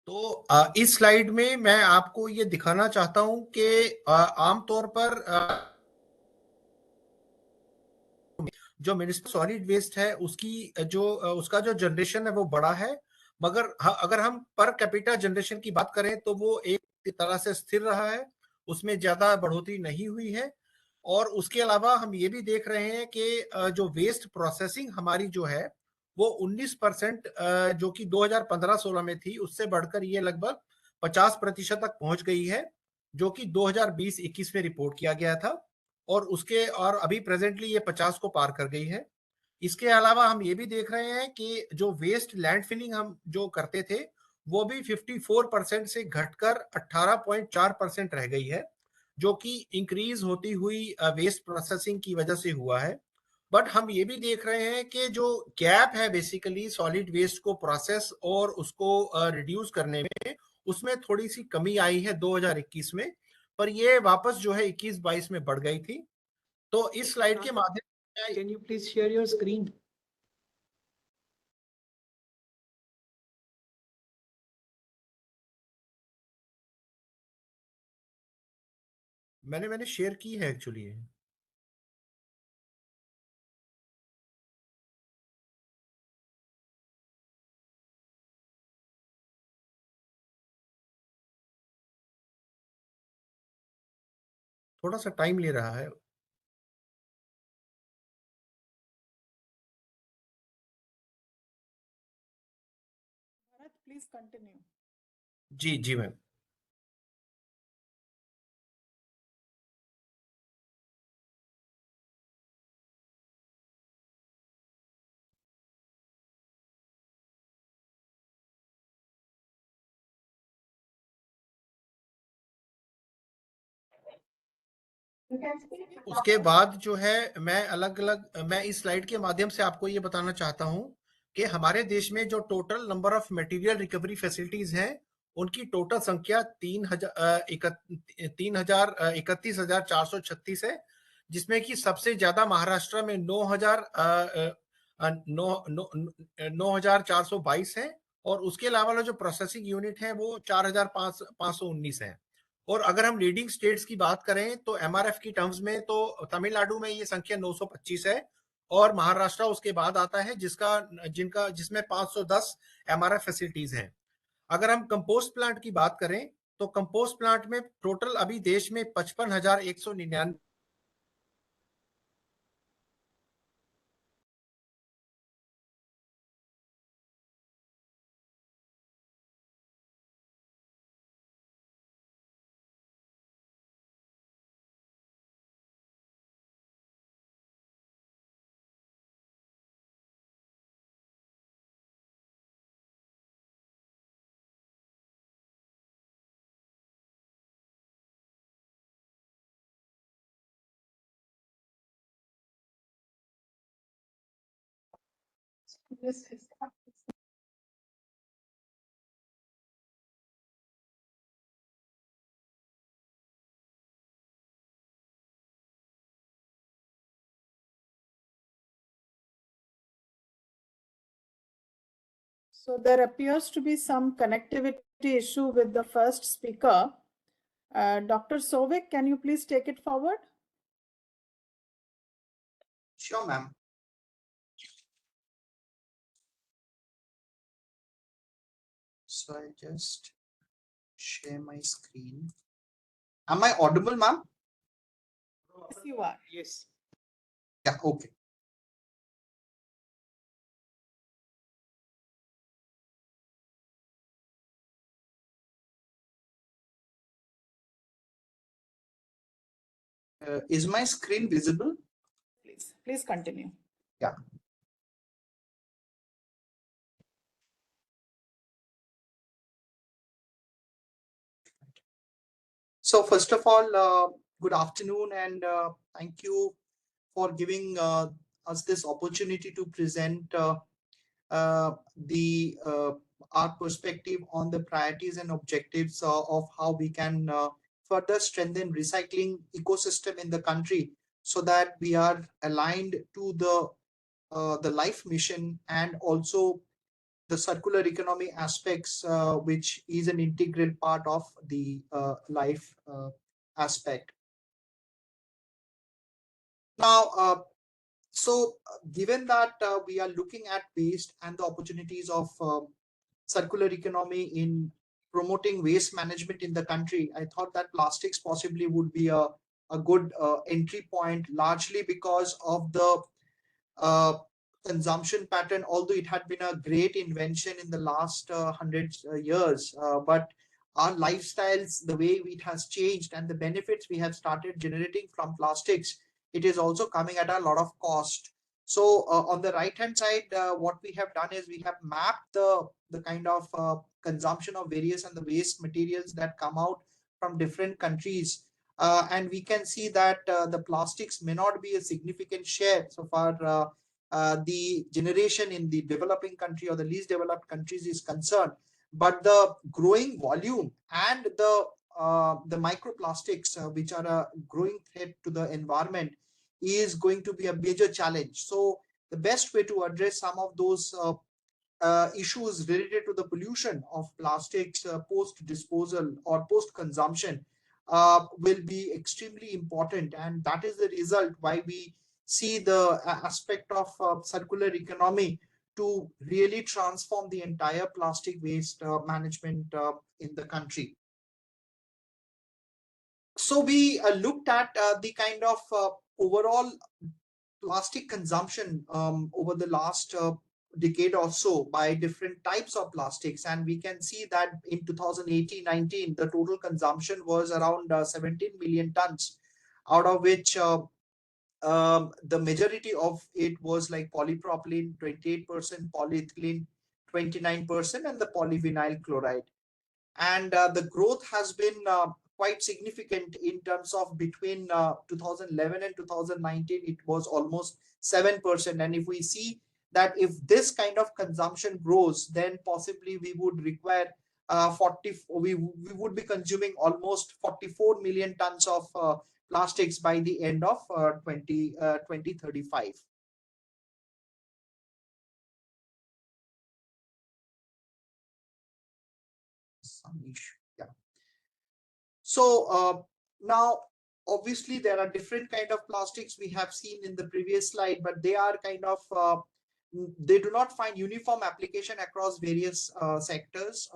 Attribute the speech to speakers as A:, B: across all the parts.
A: तो इस स्लाइड में मैं आपको ये दिखाना चाहता हूं कि आमतौर पर जो म्युनिसिपल सॉलिड वेस्ट है उसकी उसका जो जनरेशन है वो बड़ा है, मगर अगर हम पर कैपिटा जनरेशन की बात करें तो वो एक तरह से स्थिर रहा है, उसमें ज्यादा बढ़ोतरी नहीं हुई है। और उसके अलावा हम ये भी देख रहे हैं कि जो वेस्ट प्रोसेसिंग हमारी जो है वो 19% जो कि 2015-16 में थी उससे बढ़कर ये लगभग 50% तक पहुंच गई है, जो कि 2020-21 में रिपोर्ट किया गया था। और अभी प्रेजेंटली ये 50 को पार कर गई है। इसके अलावा हम ये भी देख रहे हैं कि जो वेस्ट लैंडफिलिंग हम जो करते थे वो भी 54% से घटकर 18.4% रह गई है, जो कि इंक्रीज होती हुई वेस्ट प्रोसेसिंग की वजह से हुआ है। बट हम ये भी देख रहे हैं कि जो गैप है बेसिकली सॉलिड वेस्ट को प्रोसेस और उसको रिड्यूस करने में, उसमें थोड़ी सी कमी आई है 2021 में, पर ये वापस जो है 21-22 में बढ़ गई थी। तो इस स्लाइड के माध्यम से
B: can you please share your screen?
A: मैंने शेयर की है एक्चुअली। थोड़ा सा टाइम ले रहा है।
B: Bharat, please continue.
A: जी जी मैम। उसके बाद जो है मैं इस स्लाइड के माध्यम से आपको ये बताना चाहता हूं कि हमारे देश में जो total number of material recovery facilities हैं उनकी टोटल संख्या 31,36,436 है, जिसमें कि सबसे ज्यादा महाराष्ट्र में 9,422 है। और उसके अलावा वाला जो प्रोसेसिंग यूनिट है वो 4,519 है। और अगर हम लीडिंग स्टेट्स की बात करें तो एमआरएफ की टर्म्स में तो तमिलनाडु में ये संख्या 925 है, और महाराष्ट्र उसके बाद आता है जिसमें 510 एमआरएफ फैसिलिटीज हैं। अगर हम कंपोस्ट प्लांट की बात करें तो कंपोस्ट प्लांट में टोटल अभी देश में 55,199।
B: Yes, yes. So there appears to be some connectivity issue with the first speaker. Dr. Sovik, can you please take it forward?
C: Sure, ma'am. So I just share my screen. Am I audible, ma'am?
B: Yes, you are.
C: Yes. Yeah, okay. Is my screen visible?
B: Please continue.
C: Yeah. So first of all, good afternoon, and thank you for giving us this opportunity to present our perspective on the priorities and objectives of how we can further strengthen recycling ecosystem in the country, so that we are aligned to the life mission, and also the circular economy aspects, which is an integral part of the life aspect. Now, given that we are looking at waste and the opportunities of circular economy in promoting waste management in the country, I thought that plastics possibly would be a good entry point, largely because of the consumption pattern, although it had been a great invention in the last 100 years, but our lifestyles, the way it has changed and the benefits we have started generating from plastics, it is also coming at a lot of cost. So on the right hand side, what we have done is we have mapped the kind of consumption of various and the waste materials that come out from different countries. And we can see that the plastics may not be a significant share so far the generation in the developing country or the least developed countries is concerned, but the growing volume and the microplastics, which are a growing threat to the environment, is going to be a major challenge. So the best way to address some of those issues related to the pollution of plastics post disposal or post consumption will be extremely important, and that is the result why we see the aspect of circular economy to really transform the entire plastic waste management in the country. So we looked at the kind of overall plastic consumption over the last decade or so by different types of plastics, and we can see that in 2018-19 the total consumption was around 17 million tons, out of which the majority of it was like polypropylene 28%, polyethylene 29%, and the polyvinyl chloride. And the growth has been quite significant in terms of between 2011 and 2019 it was almost 7%. And if we see that if this kind of consumption grows, then possibly we would require we would be consuming almost 44 million tons of plastics by the end of 2035. Some issue, yeah. So now obviously there are different kind of plastics we have seen in the previous slide, but they are kind of they do not find uniform application across various sectors.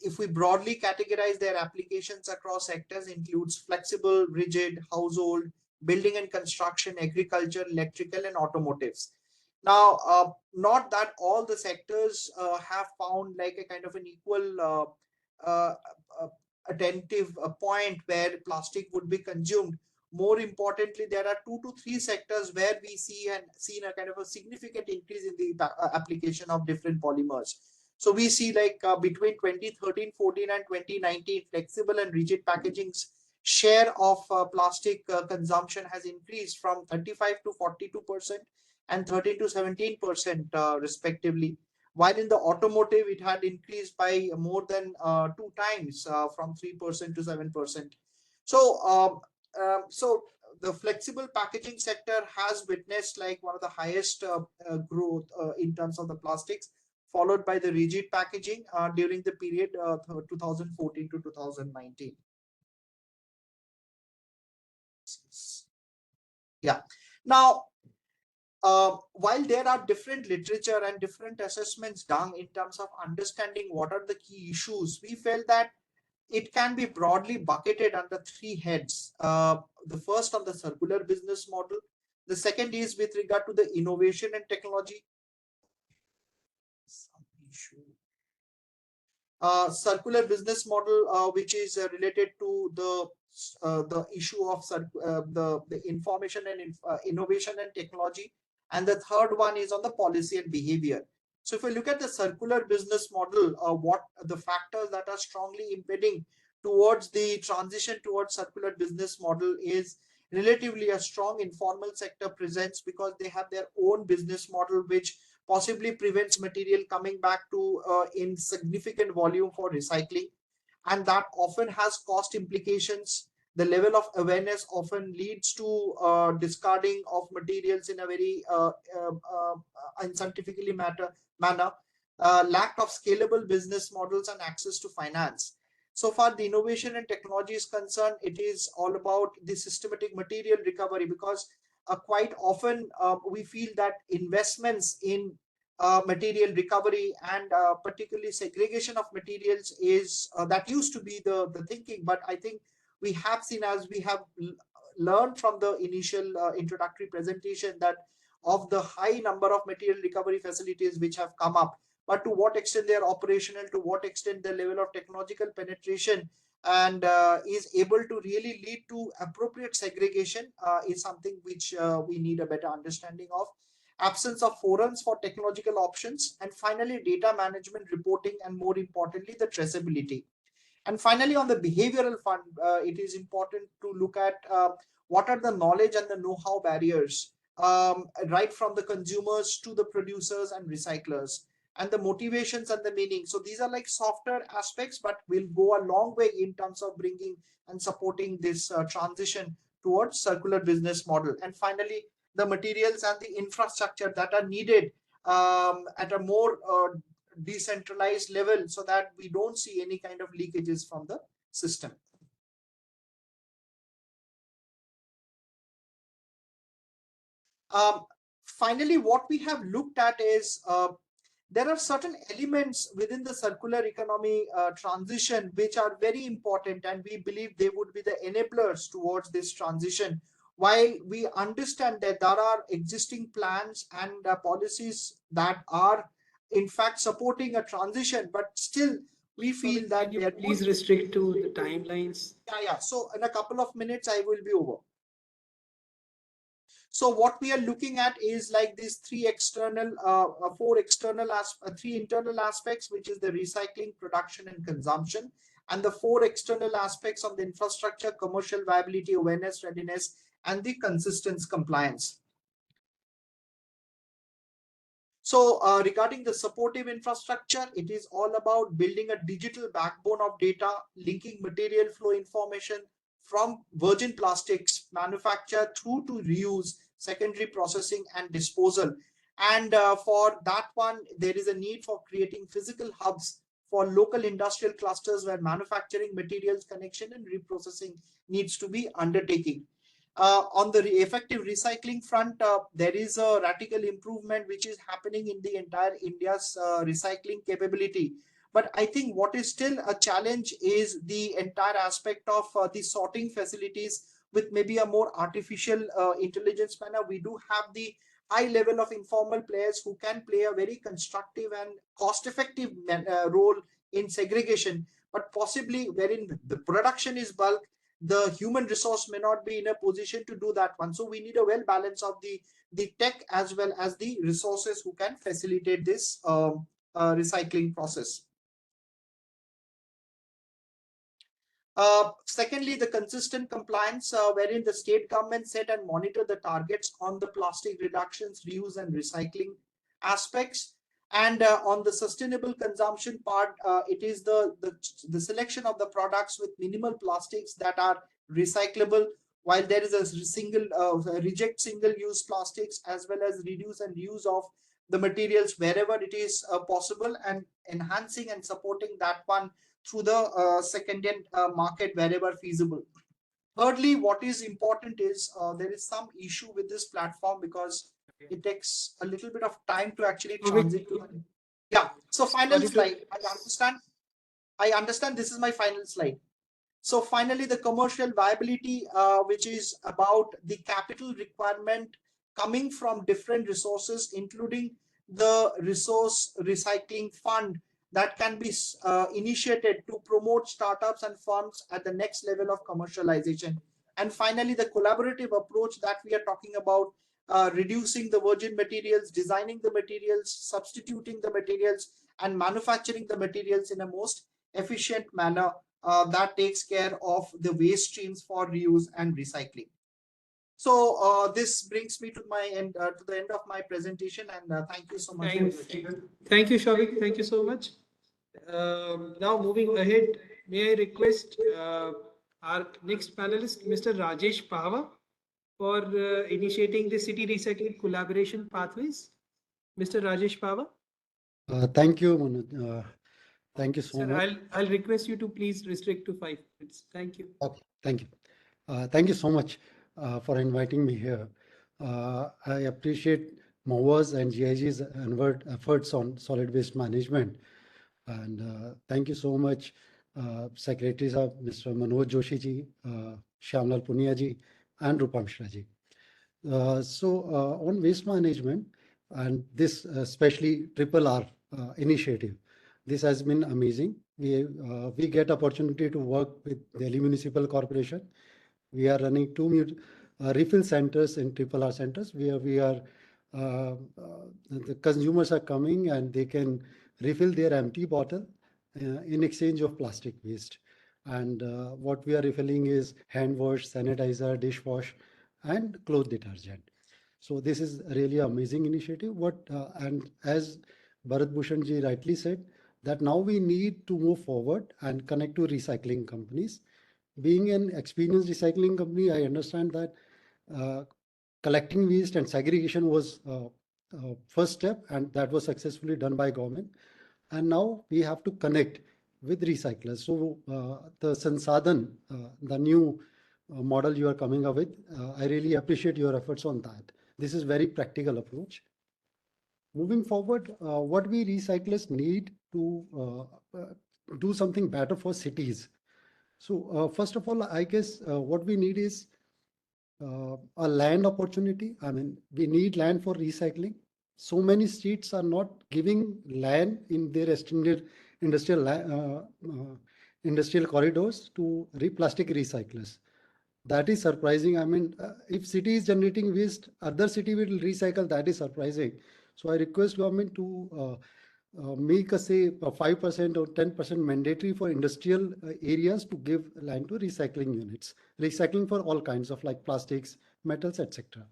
C: If we broadly categorize their applications across sectors, includes flexible, rigid, household, building and construction, agriculture, electrical, and automotives. Now, not that all the sectors have found like a kind of an equal attentive point where plastic would be consumed. More importantly, there are 2 to 3 sectors where we seen a kind of a significant increase in the application of different polymers. So we see like between 2013, 14 and 2019, flexible and rigid packaging's share of plastic consumption has increased from 35 to 42% and 13 to 17% respectively. While in the automotive, it had increased by more than 2 times from 3% to 7%. So, so the flexible packaging sector has witnessed like one of the highest growth in terms of the plastics, followed by the rigid packaging during the period 2014 to 2019. Yeah. Now, while there are different literature and different assessments done in terms of understanding what are the key issues, we felt that it can be broadly bucketed under 3 heads. The first on the circular business model. The second is with regard to the innovation and technology. Circular business model, which is related to the issue of the information and innovation and technology. And the third one is on the policy and behavior. So if we look at the circular business model, what the factors that are strongly impeding towards the transition towards circular business model is relatively a strong informal sector presence, because they have their own business model, which possibly prevents material coming back to in significant volume for recycling. And that often has cost implications. The level of awareness often leads to discarding of materials in a very unscientifically manner. lack of scalable business models and access to finance. So far, the innovation and technology is concerned, it is all about the systematic material recovery, because quite often we feel that investments in material recovery and particularly segregation of materials is that used to be the thinking. But I think we have seen, as we have learned from the initial introductory presentation, that of the high number of material recovery facilities which have come up, but to what extent they are operational, to what extent the level of technological penetration and is able to really lead to appropriate segregation is something which we need a better understanding of. Absence of forums for technological options, and finally data management, reporting, and more importantly the traceability. And finally, on the behavioral front, it is important to look at what are the knowledge and the know-how barriers, right from the consumers to the producers and recyclers, and the motivations and the meaning. So these are like softer aspects, but will go a long way in terms of bringing and supporting this transition towards circular business model. And finally, the materials and the infrastructure that are needed at a more decentralized level, so that we don't see any kind of leakages from the system. Finally, what we have looked at is there are certain elements within the circular economy transition which are very important, and we believe they would be the enablers towards this transition. While we understand that there are existing plans and policies that are in fact supporting a transition, but still we feel that
D: you please restrict to the timelines.
C: Yeah. So in a couple of minutes, I will be over. So what we are looking at is like these three internal aspects, which is the recycling, production, and consumption, and the four external aspects of the infrastructure: commercial viability, awareness, readiness, and the consistent compliance. So regarding the supportive infrastructure, it is all about building a digital backbone of data, linking material flow information from virgin plastics manufacture through to reuse, secondary processing, and disposal. And for that one, there is a need for creating physical hubs for local industrial clusters where manufacturing, materials connection, and reprocessing needs to be undertaken. On the effective recycling front, there is a radical improvement which is happening in the entire India's recycling capability. But I think what is still a challenge is the entire aspect of the sorting facilities with maybe a more artificial intelligence manner. We do have the high level of informal players who can play a very constructive and cost-effective role in segregation, but possibly wherein the production is bulk, the human resource may not be in a position to do that one. So we need a well balance of the tech as well as the resources who can facilitate this recycling process. Secondly, the consistent compliance, wherein the state government set and monitor the targets on the plastic reductions, reuse, and recycling aspects. And on the sustainable consumption part, it is the selection of the products with minimal plastics that are recyclable, while there is a reject single-use plastics, as well as reduce and reuse of the materials wherever it is possible, and enhancing and supporting that one through the second-hand market wherever feasible. Thirdly, what is important is there is some issue with this platform because it takes a little bit of time to actually transit to. Yeah. So final slide. I understand this is my final slide. So finally, the commercial viability, which is about the capital requirement coming from different resources, including the resource recycling fund that can be initiated to promote startups and firms at the next level of commercialization. And finally, the collaborative approach that we are talking about, reducing the virgin materials, designing the materials, substituting the materials, and manufacturing the materials in a most efficient manner that takes care of the waste streams for reuse and recycling. So this brings me to my end, to the end of my presentation, and thank you so much.
D: Thank you, Souvik. Thank you so much. Now moving ahead, may I request our next panelist, Mr. Rajesh Pahwa, for initiating the City Recycling Collaboration Pathways. Mr. Rajesh Pahwa.
E: Thank you, Manoj. Thank you so
D: Sir,
E: much.
D: I'll request you to please restrict to 5 minutes. Thank you.
E: Okay, thank you. Thank you so much for inviting me here. I appreciate MOVA's and GIG's efforts on solid waste management. And thank you so much, Secretaries of Mr. Manoj Joshi ji, Shyamlal Punia ji, and Rupam Mishra ji. On waste management, and this especially Triple R initiative, this has been amazing. We get opportunity to work with Delhi Municipal Corporation. We are running 2 new refill centers in Triple R centers where we are the consumers are coming and they can refill their empty bottle in exchange of plastic waste. And what we are refilling is hand wash, sanitizer, dishwash, and cloth detergent. So this is really amazing initiative. And as Bharat Bhushan ji rightly said, that now we need to move forward and connect to recycling companies. Being an experienced recycling company, I understand that collecting waste and segregation was first step, and that was successfully done by government. And now we have to connect with recyclers. So the Sansadhan, the new model you are coming up with, I really appreciate your efforts on that. This is very practical approach. Moving forward, what we recyclers need to do something better for cities. So first of all, I guess what we need is a land opportunity. I mean, we need land for recycling. So many states are not giving land in their extended industrial corridors to plastic recyclers. That is surprising. I mean, if city is generating waste, other city will recycle. That is surprising. So I request government to make a say 5% or 10% mandatory for industrial areas to give land to recycling units, recycling for all kinds of like plastics, metals, etc.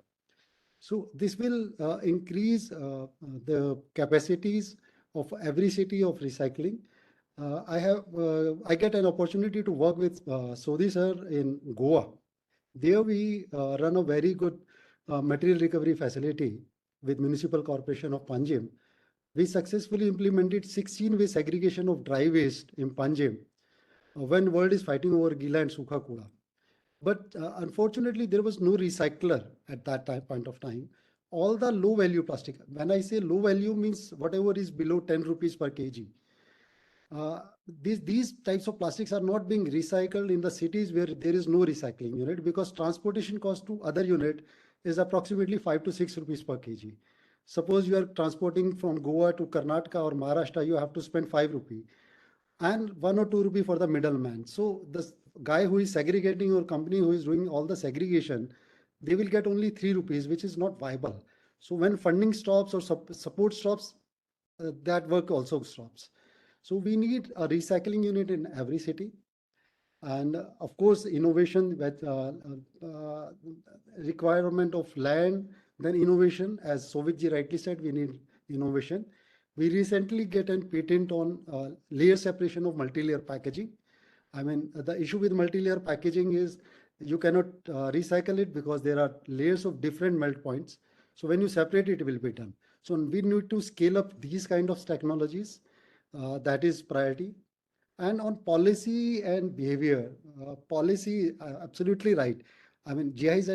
E: So this will increase the capacities of every city of recycling. I get an opportunity to work with Sodhi sir in Goa. There we run a very good material recovery facility with Municipal Corporation of Panjim. We successfully implemented 16-way segregation of dry waste in Panjim when world is fighting over Gila and Sukha Kuda. But unfortunately, there was no recycler at that point of time. All the low value plastic, when I say low value means whatever is below 10 rupees per kg. These types of plastics are not being recycled in the cities where there is no recycling unit, because transportation cost to other unit is approximately 5 to 6 rupees per kg. Suppose you are transporting from Goa to Karnataka or Maharashtra, you have to spend 5 rupee and 1 or 2 rupee for the middleman. So the guy who is segregating or company who is doing all the segregation, they will get only 3 rupees, which is not viable. So when funding stops or support stops, that work also stops. So we need a recycling unit in every city. And of course, innovation with requirement of land, then innovation, as Sovik rightly said, we need innovation. We recently get a patent on layer separation of multi-layer packaging. I mean, the issue with multi-layer packaging is you cannot recycle it because there are layers of different melt points. So when you separate it, it will be done. So we need to scale up these kind of technologies. That is priority. And on policy and behavior, policy, absolutely right. I mean, GIZ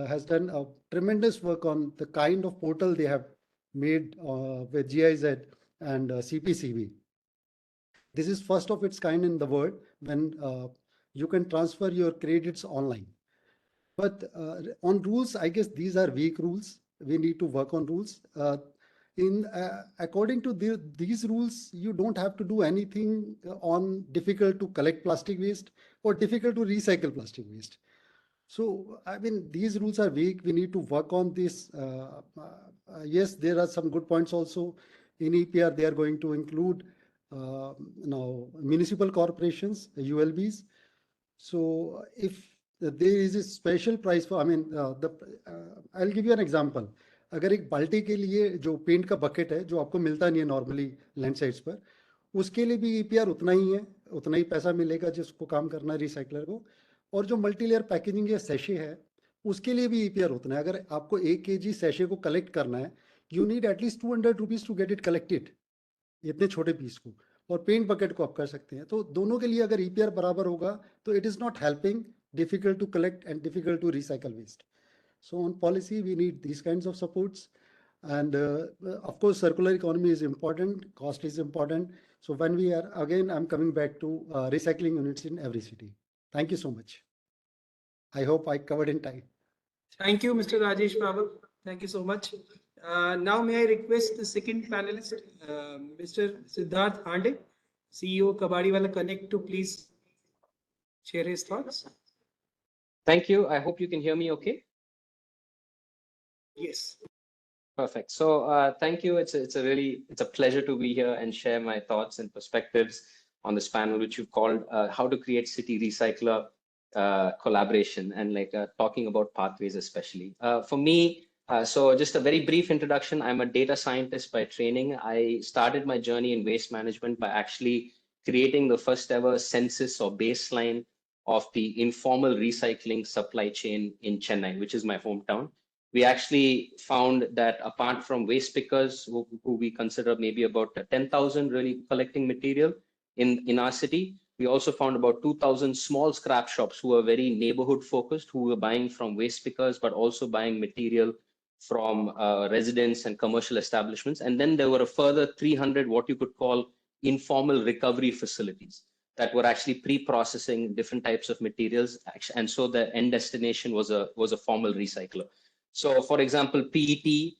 E: has done a tremendous work on the kind of portal they have made with GIZ and CPCB. This is first of its kind in the world when you can transfer your credits online. But on rules, I guess these are weak rules. We need to work on rules. According to these rules, you don't have to do anything on difficult to collect plastic waste or difficult to recycle plastic waste. So, I mean, these rules are weak. We need to work on this. Yes, there are some good points also. In EPR, they are going to include now municipal corporations, ULBs. So if there is a special price for, I mean, I'll give you an example. अगर एक बाल्टी के लिए जो paint का bucket है जो आपको मिलता नहीं है नॉर्मली लैंड साइड्स पर, उसके लिए भी ईपीआर उतना ही है, उतना ही पैसा मिलेगा जिसको काम करना है रिसाइकलर को. और जो मल्टी लेयर पैकेजिंग या सैशे है उसके लिए भी ईपीआर उतना है. अगर आपको 1 kg सैशे को कलेक्ट करना है, you need at least 200 rupees to get it collected. इतने छोटे पीस को, और पेंट बकेट को आप कर सकते हैं। तो दोनों के लिए अगर EPR बराबर होगा तो it is not helping, difficult to collect and difficult to recycle waste. So on policy, we need these kinds of supports. And of course, circular economy is important, cost is important. So when we are, again, I'm coming back to recycling units in every city. Thank you so much. I hope I covered in time.
D: Thank you, Mr. Rajesh Pawar. Thank you so much. Now, may I request the second panelist, Mr. Siddharth Hande, CEO Kabadiwala Connect, to please share his thoughts.
F: Thank you. I hope you can hear me okay.
D: Yes.
F: Perfect. So thank you. It's a pleasure to be here and share my thoughts and perspectives on this panel, which you've called How to Create City Recycler Collaboration, and talking about pathways especially. For me, so just a very brief introduction. I'm a data scientist by training. I started my journey in waste management by actually creating the first ever census or baseline of the informal recycling supply chain in Chennai, which is my hometown. We actually found that apart from waste pickers, who we consider maybe about 10,000 really collecting material in our city, we also found about 2,000 small scrap shops who are very neighborhood focused, who were buying from waste pickers, but also buying material from residents and commercial establishments. And then there were a further 300 what you could call informal recovery facilities that were actually pre-processing different types of materials. And so the end destination was a formal recycler. So for example, PET,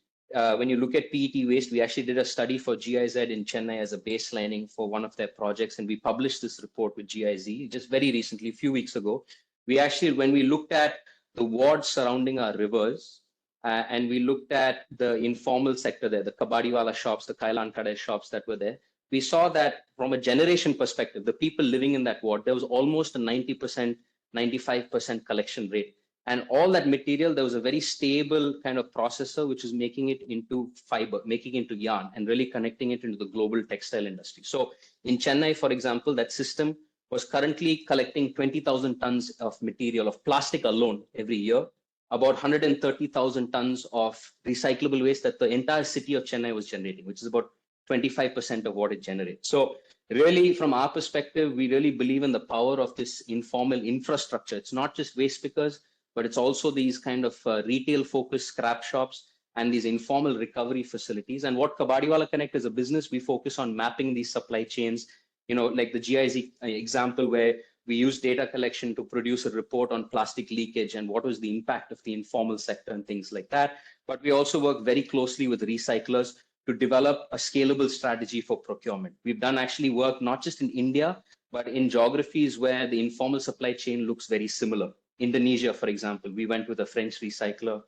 F: when you look at PET waste, we actually did a study for GIZ in Chennai as a baselining for one of their projects. And we published this report with GIZ just very recently, a few weeks ago. We actually, when we looked at the wards surrounding our rivers, and we looked at the informal sector there, the Kabadiwala shops, the Kailan Kadai shops that were there, we saw that from a generation perspective, the people living in that ward, there was almost a 90%, 95% collection rate. And all that material, there was a very stable kind of processor, which is making it into fiber, making it into yarn, and really connecting it into the global textile industry. So in Chennai, for example, that system was currently collecting 20,000 tons of material, of plastic alone every year, about 130,000 tons of recyclable waste that the entire city of Chennai was generating, which is about 25% of what it generates. So really, from our perspective, we really believe in the power of this informal infrastructure. It's not just waste pickers, but it's also these kind of retail-focused scrap shops and these informal recovery facilities. And what Kabadiwala Connect is a business, we focus on mapping these supply chains, like the GIZ example where we use data collection to produce a report on plastic leakage and what was the impact of the informal sector and things like that. But we also work very closely with recyclers to develop a scalable strategy for procurement. We've done actually work not just in India, but in geographies where the informal supply chain looks very similar. Indonesia, for example, we went with a French recycler.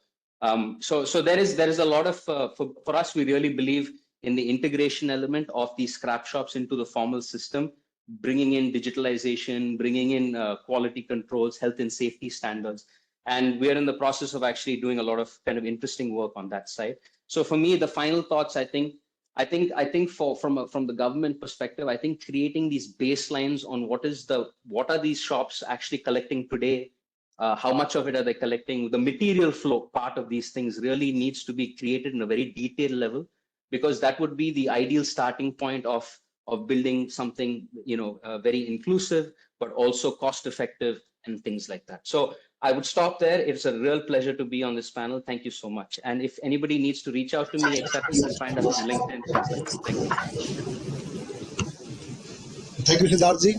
F: So there is a lot of, for us, we really believe in the integration element of these scrap shops into the formal system, bringing in digitalization, bringing in quality controls, health and safety standards. And we are in the process of actually doing a lot of kind of interesting work on that side. So for me, the final thoughts, I think from the government perspective, I think creating these baselines on what are these shops actually collecting today, how much of it are they collecting, the material flow part of these things really needs to be created in a very detailed level, because that would be the ideal starting point of building something very inclusive, but also cost effective and things like that. So I would stop there. It's a real pleasure to be on this panel. Thank you so much. And if anybody needs to reach out to me, etc., you can find us on LinkedIn, things like that. Thank you.
G: Thank you, Siddharthji.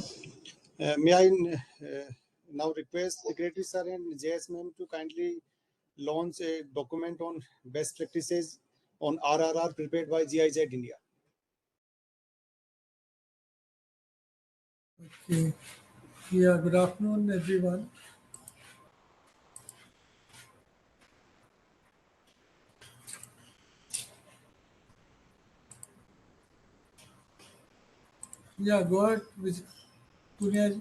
G: May I now request Secretary Sir and JS Ma'am to kindly launch a document on best practices on RRR prepared by GIZ India.
H: Okay. Yeah, good afternoon, everyone. Yeah, go ahead, Punya.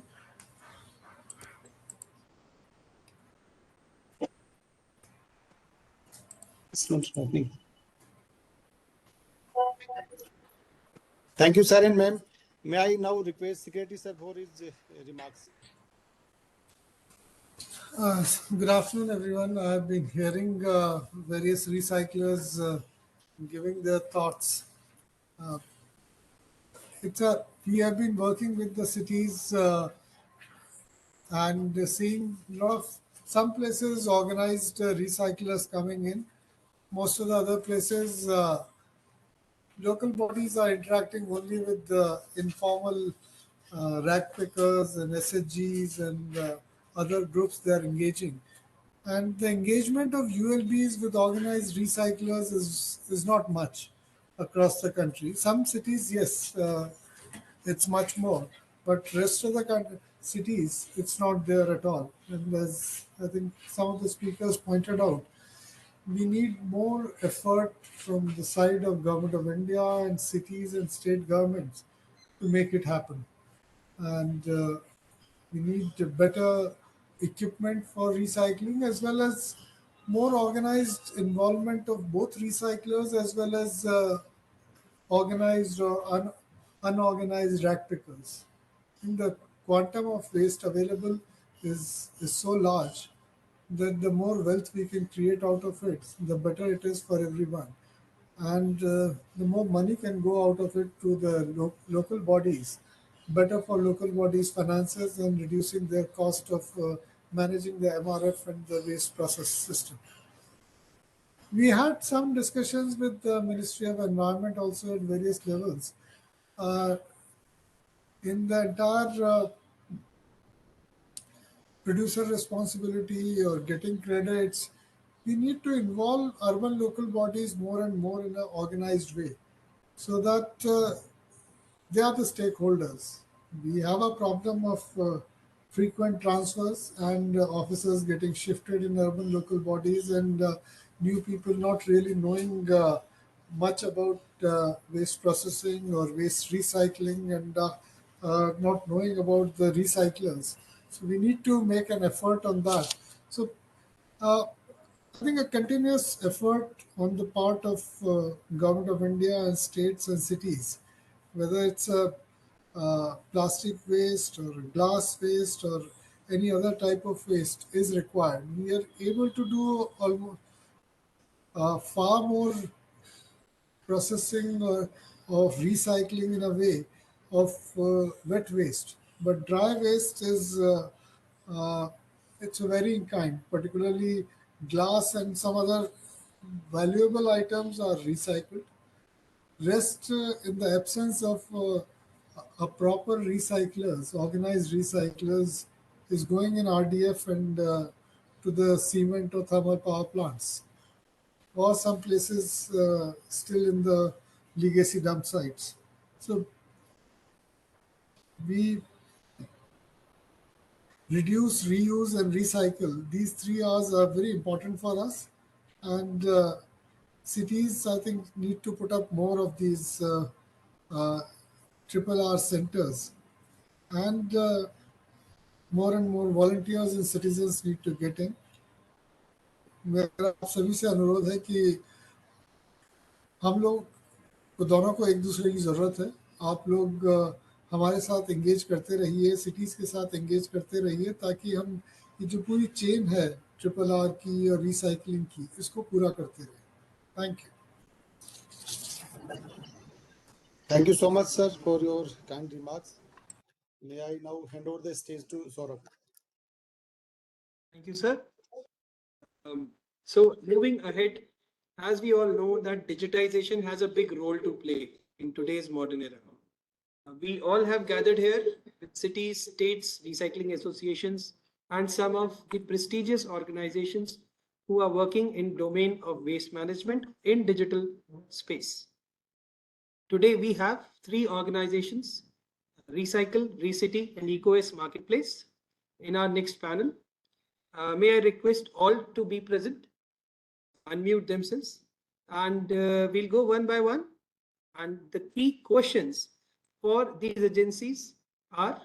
G: It's not happening. Thank you, sir and ma'am. May I now request Secretary Sir for his remarks.
H: Good afternoon, everyone. I've been hearing various recyclers giving their thoughts. we have been working with the cities and seeing a lot of some places organized recyclers coming in. Most of the other places, local bodies are interacting only with the informal rag pickers and SHGs and other groups they are engaging. And the engagement of ULBs with organized recyclers is not much across the country. Some cities, yes, it's much more, but rest of the country, cities, it's not there at all. And as I think some of the speakers pointed out, we need more effort from the side of Government of India and cities and state governments to make it happen. And we need better equipment for recycling as well as more organized involvement of both recyclers as well as organized or unorganized rag pickers. And the quantum of waste available is so large that the more wealth we can create out of it, the better it is for everyone. And the more money can go out of it to the local bodies, better for local bodies' finances and reducing their cost of managing the MRF and the waste process system. We had some discussions with the Ministry of Environment also at various levels. In the entire producer responsibility or getting credits, we need to involve urban local bodies more and more in an organized way so that they are the stakeholders. We have a problem of frequent transfers and officers getting shifted in urban local bodies and new people not really knowing much about waste processing or waste recycling and not knowing about the recyclers. So we need to make an effort on that. So I think a continuous effort on the part of Government of India and states and cities, whether it's a plastic waste or glass waste or any other type of waste is required. We are able to do almost far more processing of recycling in a way of wet waste, but dry waste is it's very in kind. Particularly glass and some other valuable items are recycled. Rest, in the absence of a proper recyclers, organized recyclers, is going in RDF and to the cement or thermal power plants, or some places still in the legacy dump sites. So we reduce, reuse, and recycle. These three R's are very important for us, and cities, I think, need to put up more of these triple R centers, and more volunteers and citizens need to get in. मेरा आप सभी से अनुरोध है कि हम लोग को दोनों को एक दूसरे की ज़रूरत है. आप लोग हमारे साथ एंगेज करते रहिए, सिटीज़ के साथ एंगेज करते रहिए, ताकि हम ये जो पूरी चेन है ट्रिपल आर की और रिसाइकलिंग की, इसको पूरा करते रहें. Thank you.
G: Thank you so much, sir, for your kind remarks. May I now hand over the stage to Saurabh.
D: Thank you, sir. So moving ahead, as we all know that digitization has a big role to play in today's modern era. We all have gathered here with cities, states, recycling associations, and some of the prestigious organizations who are working in domain of waste management in digital space. Today we have three organizations, Recycle, Recity, and EcoS Marketplace in our next panel. May I request all to be present, unmute themselves, and we'll go one by one. And the key questions for these agencies are,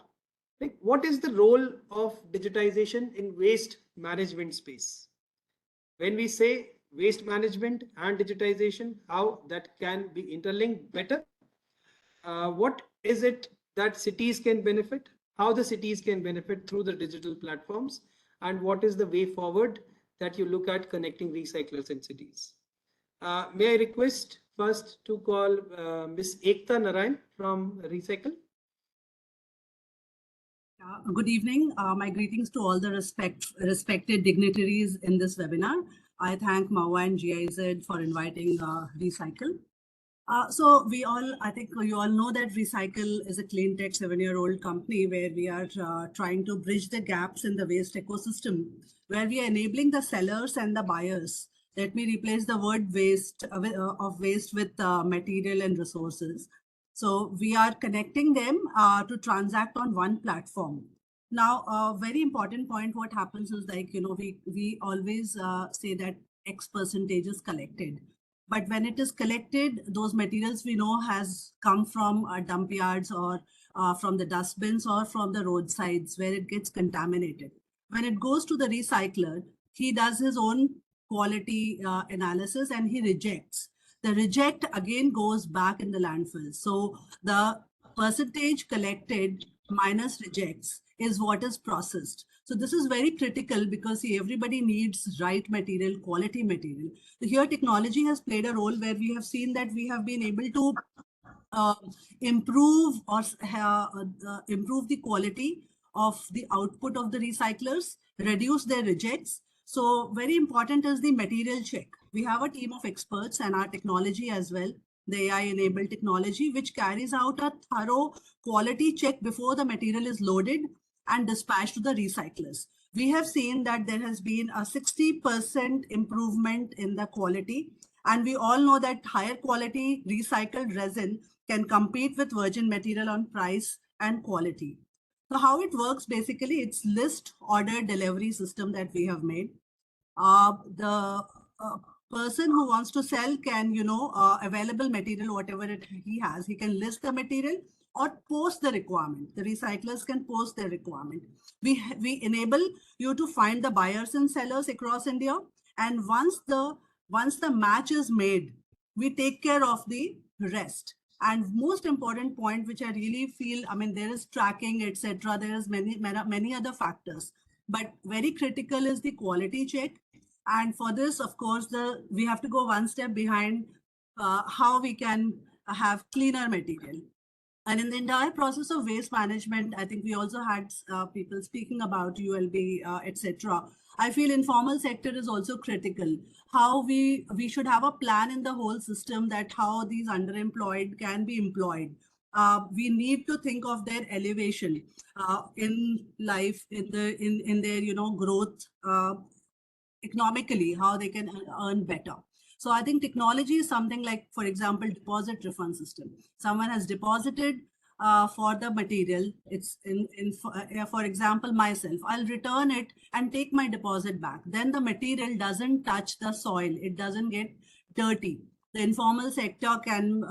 D: like, what is the role of digitization in waste management space? When we say waste management and digitization, how that can be interlinked better? What is it that cities can benefit? How the cities can benefit through the digital platforms? And what is the way forward that you look at connecting recyclers in cities? May I request first to call Ms. Ekta Narayan from Recycle.
I: Good evening. My greetings to all the respected dignitaries in this webinar. I thank MAUA and GIZ for inviting Recycle. So I think you all know that Recycle is a clean tech 7-year-old company where we are trying to bridge the gaps in the waste ecosystem, where we are enabling the sellers and the buyers. Let me replace the word waste of waste with material and resources. So we are connecting them to transact on one platform. Now, a very important point, what happens is like, we always say that X percentage is collected. But when it is collected, those materials we know has come from dump yards or from the dustbins or from the roadsides where it gets contaminated. When it goes to the recycler, he does his own quality analysis and he rejects. The reject again goes back in the landfill. So the percentage collected minus rejects is what is processed. So this is very critical because see, everybody needs right material, quality material. So here technology has played a role where we have seen that we have been able to improve the quality of the output of the recyclers, reduce their rejects. So very important is the material check. We have a team of experts and our technology as well, the AI-enabled technology, which carries out a thorough quality check before the material is loaded and dispatched to the recyclers. We have seen that there has been a 60% improvement in the quality. And we all know that higher quality recycled resin can compete with virgin material on price and quality. So how it works, basically, it's list order delivery system that we have made. The person who wants to sell can, available material, whatever he has, he can list the material or post the requirement. The recyclers can post their requirement. We enable you to find the buyers and sellers across India. And once the match is made, we take care of the rest. And most important point, which I really feel, there is tracking, etc. There is many other factors, but very critical is the quality check. And for this, of course, we have to go one step behind how we can have cleaner material. And in the entire process of waste management, I think we also had people speaking about ULB, etc. I feel informal sector is also critical. How we should have a plan in the whole system that how these underemployed can be employed. We need to think of their elevation in life, in their growth economically, how they can earn better. So I think technology is something like, for example, deposit refund system. Someone has deposited for the material. It's for example, myself, I'll return it and take my deposit back. Then the material doesn't touch the soil. It doesn't get dirty. The informal sector can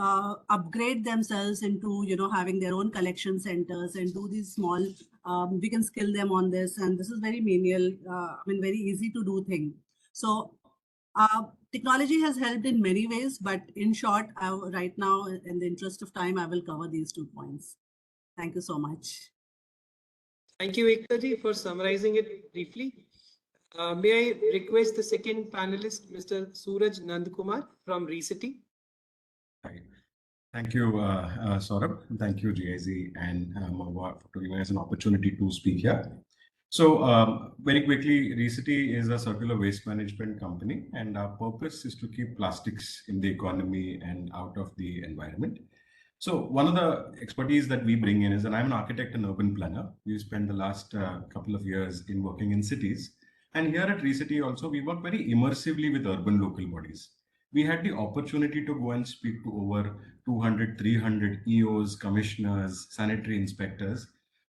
I: upgrade themselves into, having their own collection centers and do these small, we can skill them on this. And this is very menial, very easy to do thing. So technology has helped in many ways, but in short, right now, in the interest of time, I will cover these 2 points. Thank you so much.
D: Thank you, Ekta ji, for summarizing it briefly. May I request the second panelist, Mr. Suraj Nandkumar from Recity.
J: Thank you, Saurabh. Thank you, GIZ and MAUA for giving us an opportunity to speak here. So very quickly, Recity is a circular waste management company, and our purpose is to keep plastics in the economy and out of the environment. So one of the expertise that we bring in is that I'm an architect and urban planner. We spent the last couple of years in working in cities. And here at Recity also, we work very immersively with urban local bodies. We had the opportunity to go and speak to over 200, 300 EOs, commissioners, sanitary inspectors.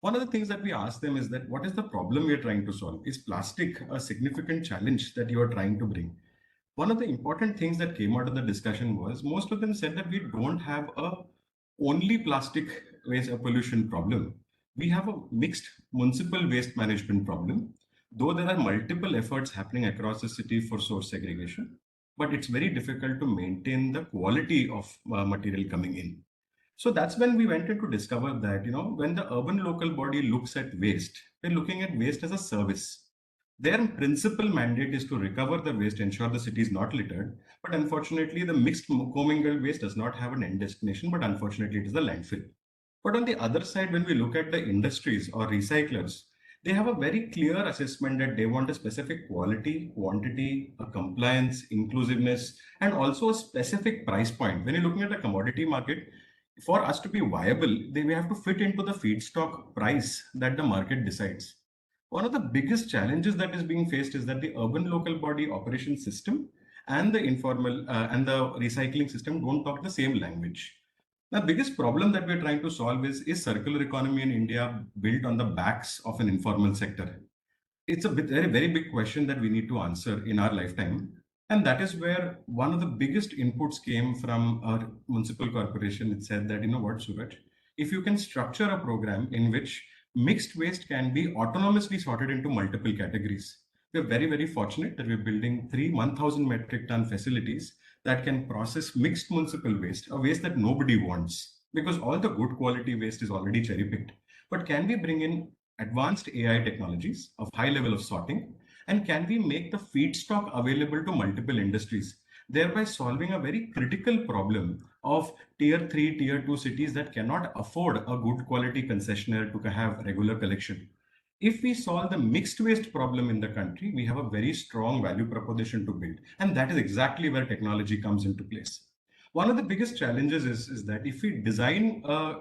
J: One of the things that we asked them is that what is the problem we are trying to solve? Is plastic a significant challenge that you are trying to bring? One of the important things that came out of the discussion was most of them said that we don't have a only plastic waste pollution problem. We have a mixed municipal waste management problem, though there are multiple efforts happening across the city for source segregation, but it's very difficult to maintain the quality of material coming in. So that's when we went in to discover that, when the urban local body looks at waste, they're looking at waste as a service. Their principal mandate is to recover the waste, ensure the city is not littered. But unfortunately, the mixed commingled waste does not have an end destination, but unfortunately, it is the landfill. But on the other side, when we look at the industries or recyclers, they have a very clear assessment that they want a specific quality, quantity, a compliance, inclusiveness, and also a specific price point. When you're looking at a commodity market, for us to be viable, we have to fit into the feedstock price that the market decides. One of the biggest challenges that is being faced is that the urban local body operation system and the informal and the recycling system don't talk the same language. The biggest problem that we're trying to solve is circular economy in India built on the backs of an informal sector? It's a very, very big question that we need to answer in our lifetime. And that is where one of the biggest inputs came from our municipal corporation. It said that, you know what, Suraj, if you can structure a program in which mixed waste can be autonomously sorted into multiple categories. We're very, very fortunate that we're building 3 1,000 metric ton facilities that can process mixed municipal waste, a waste that nobody wants, because all the good quality waste is already cherry picked. But can we bring in advanced AI technologies of high level of sorting? And can we make the feedstock available to multiple industries, thereby solving a very critical problem of tier 3, tier 2 cities that cannot afford a good quality concessionaire to have regular collection? If we solve the mixed waste problem in the country, we have a very strong value proposition to build. And that is exactly where technology comes into place. One of the biggest challenges is that if we design a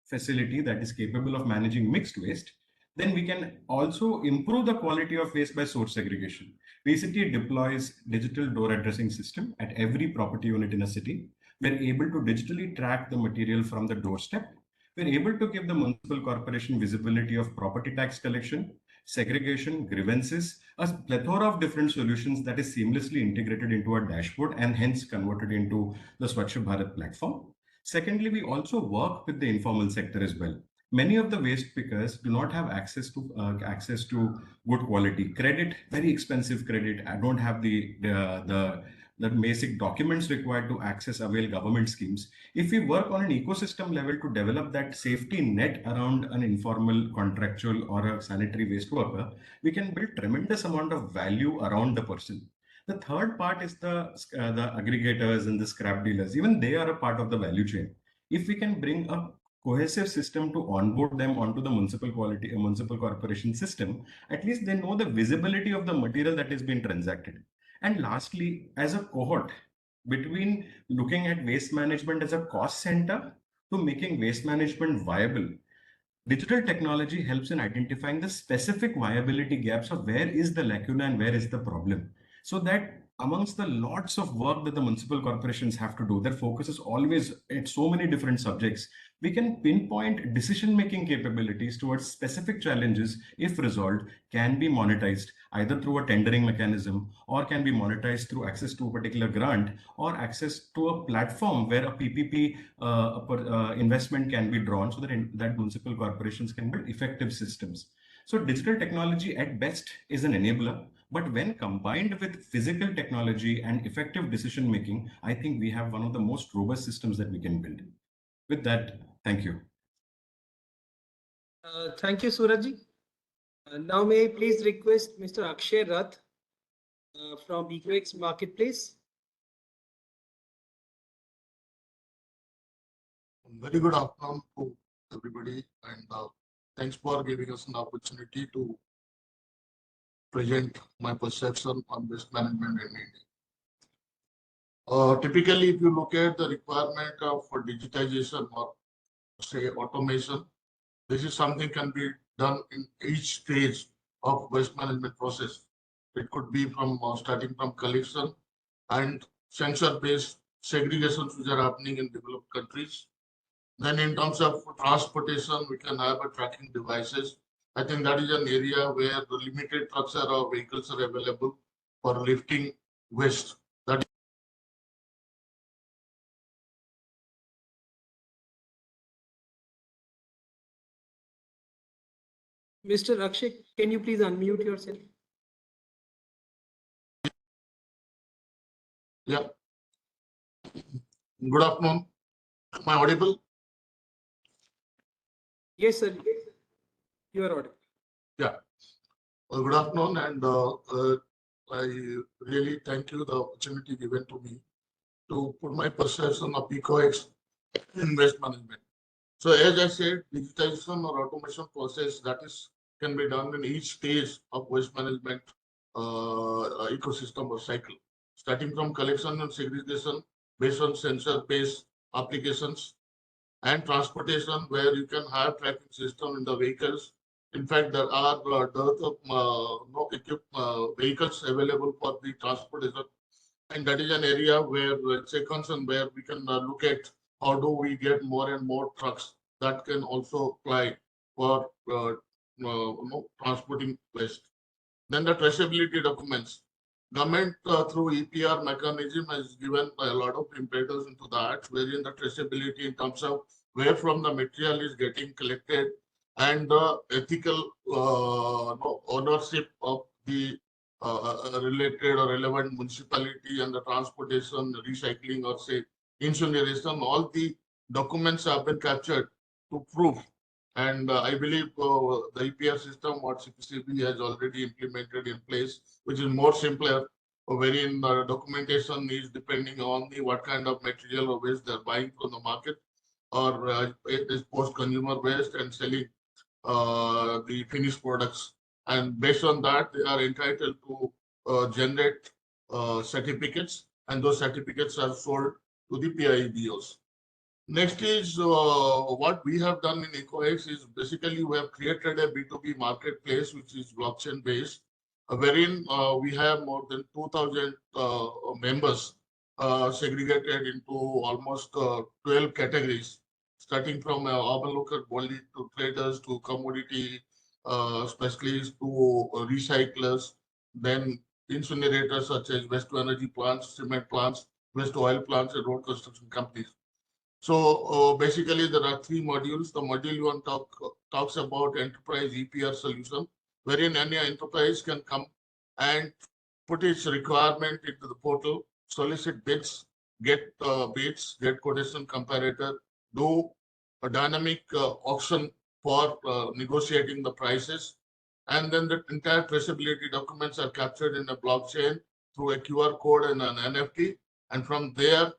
J: facility that is capable of managing mixed waste, then we can also improve the quality of waste by source segregation. VCT deploys digital door addressing system at every property unit in a city. We're able to digitally track the material from the doorstep. We're able to give the municipal corporation visibility of property tax collection, segregation, grievances, a plethora of different solutions that is seamlessly integrated into our dashboard and hence converted into the Swachh Bharat platform. Secondly, we also work with the informal sector as well. Many of the waste pickers do not have access to good quality credit, very expensive credit. I don't have the basic documents required to avail government schemes. If we work on an ecosystem level to develop that safety net around an informal contractual or a sanitary waste worker, we can build tremendous amount of value around the person. The third part is the aggregators and the scrap dealers. Even they are a part of the value chain. If we can bring a cohesive system to onboard them onto the municipal corporation system, at least they know the visibility of the material that is being transacted. And lastly, as a cohort, between looking at waste management as a cost center to making waste management viable, digital technology helps in identifying the specific viability gaps of where is the lacuna and where is the problem. So that amongst the lots of work that the municipal corporations have to do, their focus is always at so many different subjects. We can pinpoint decision-making capabilities towards specific challenges, if resolved, can be monetized either through a tendering mechanism or can be monetized through access to a particular grant or access to a platform where a PPP investment can be drawn so that municipal corporations can build effective systems. So digital technology at best is an enabler, but when combined with physical technology and effective decision making, I think we have one of the most robust systems that we can build. With that, thank you.
D: Thank you, Surajji. Now may I please request Mr. Akshay Rath from EcoX Marketplace.
K: Very good afternoon to everybody, and thanks for giving us an opportunity to present my perception on waste management in India. Typically, if you look at the requirement for digitization or say automation, this is something can be done in each stage of waste management process. It could be from starting from collection and sensor-based segregations which are happening in developed countries. Then in terms of transportation, we can have a tracking devices. I think that is an area where the limited trucks or vehicles are available for lifting waste. That
D: Mr. Akshay, can you please unmute yourself?
K: Yeah. Good afternoon. Am I audible?
D: Yes, sir. You are audible.
K: Yeah. Good afternoon, and I really thank you the opportunity given to me to put my perception of EcoX in waste management. So as I said, digitization or automation process that is can be done in each stage of waste management ecosystem or cycle, starting from collection and segregation based on sensor-based applications, and transportation where you can have tracking system in the vehicles. In fact, there are dearth of vehicles available for the transportation, and that is an area where it's a concern where we can look at how do we get more and more trucks that can also apply for transporting waste. Then the traceability documents. Government through EPR mechanism has given a lot of impetus into that, wherein the traceability in terms of where from the material is getting collected and the ethical ownership of the related or relevant municipality and the transportation, recycling, or say incineration, all the documents have been captured to prove. And I believe the EPR system, what CPCB has already implemented in place, which is more simpler, wherein documentation is depending on the what kind of material or waste they're buying from the market, or it is post-consumer waste and selling the finished products. And based on that, they are entitled to generate certificates, and those certificates are sold to the PIBOs. Next is what we have done in EcoX is basically we have created a B2B marketplace which is blockchain based, wherein we have more than 2,000 members segregated into almost 12 categories, starting from urban local body to traders to commodity specialists to recyclers, then incinerators such as waste to energy plants, cement plants, waste to oil plants, and road construction companies. So basically, there are three modules. The module one talks about enterprise EPR solution, wherein any enterprise can come and put its requirement into the portal, solicit bids, get bids, get quotation comparator, do a dynamic auction for negotiating the prices, and then the entire traceability documents are captured in a blockchain through a QR code and an NFT, and from there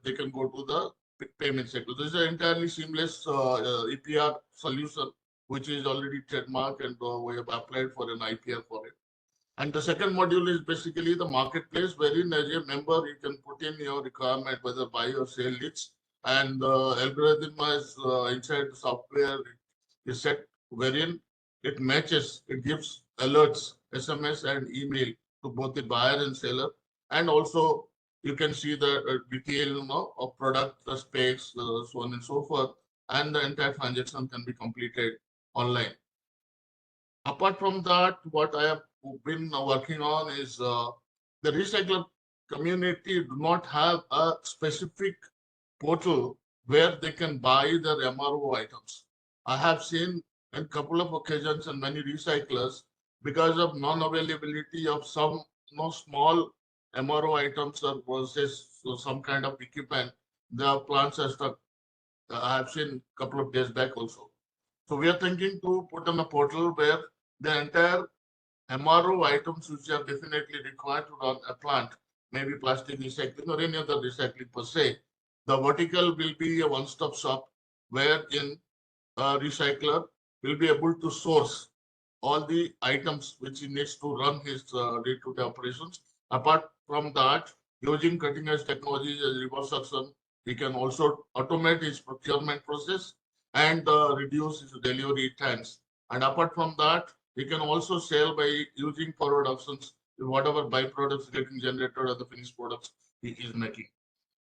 K: they can go to the payment cycle. This is an entirely seamless EPR solution, which is already trademarked, and we have applied for an IPR for it. And the second module is basically the marketplace, wherein as a member, you can put in your requirement, whether buy or sell leads, and the algorithm is inside the software is set, wherein it matches, it gives alerts, SMS and email to both the buyer and seller, and also you can see the detail of product, the specs, so on and so forth, and the entire transaction can be completed online. Apart from that, what I have been working on is the recycler community do not have a specific portal where they can buy their MRO items. I have seen on a couple of occasions and many recyclers, because of non-availability of some small MRO items or process, so some kind of equipment, the plants are stuck. I have seen a couple of days back also. So we are thinking to put on a portal where the entire MRO items which are definitely required to run a plant, maybe plastic recycling or any other recycling per se, the vertical will be a one-stop shop wherein a recycler will be able to source all the items which he needs to run his day-to-day operations. Apart from that, using cutting-edge technologies as reverse suction, he can also automate his procurement process and reduce his delivery times. And apart from that, he can also sell by using forward auctions whatever byproducts getting generated or the finished products he is making.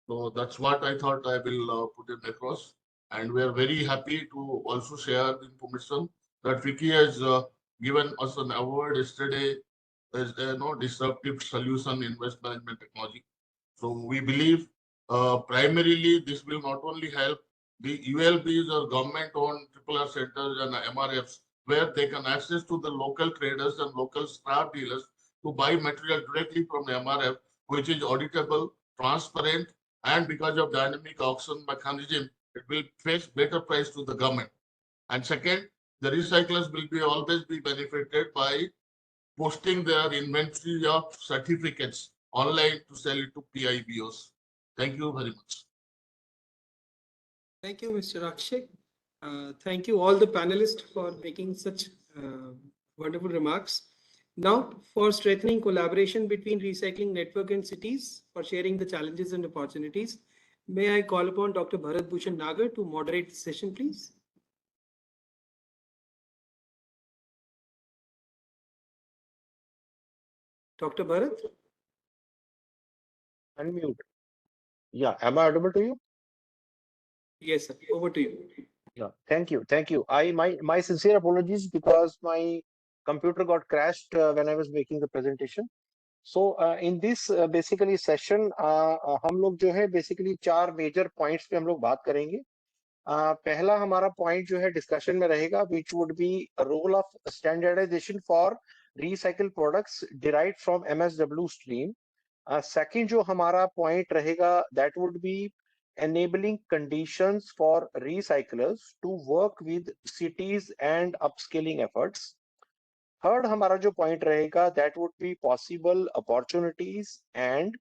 K: So that's what I thought I will put in across. And we are very happy to also share the information that Vicky has given us an award yesterday as a disruptive solution in waste management technology. So we believe primarily this will not only help the ULBs or government-owned RRR centers and MRFs, where they can access to the local traders and local scrap dealers to buy material directly from the MRF, which is auditable, transparent, and because of dynamic auction mechanism, it will fetch better price to the government. And second, the recyclers will be always be benefited by posting their inventory of certificates online to sell it to PIBOs. Thank you very much.
D: Thank you, Mr. Akshay. Thank you all the panelists for making such wonderful remarks. Now, for strengthening collaboration between recycling network and cities, for sharing the challenges and opportunities, may I call upon Dr. Bharat Bhushan Nagar to moderate the session, please. Dr. Bharat?
L: Unmute. Yeah, am I audible to you?
D: Yes, sir. Over to you.
L: Yeah, thank you. Thank you. My sincere apologies because my computer got crashed when I was making the presentation. So in this basically session, हम लोग जो है basically 4 major points पे हम लोग बात करेंगे. पहला हमारा point जो है discussion में रहेगा, which would be a role of standardization for recycled products derived from MSW stream. Second जो हमारा point रहेगा, that would be enabling conditions for recyclers to work with cities and upscaling efforts. Third हमारा जो point रहेगा, that would be possible opportunities and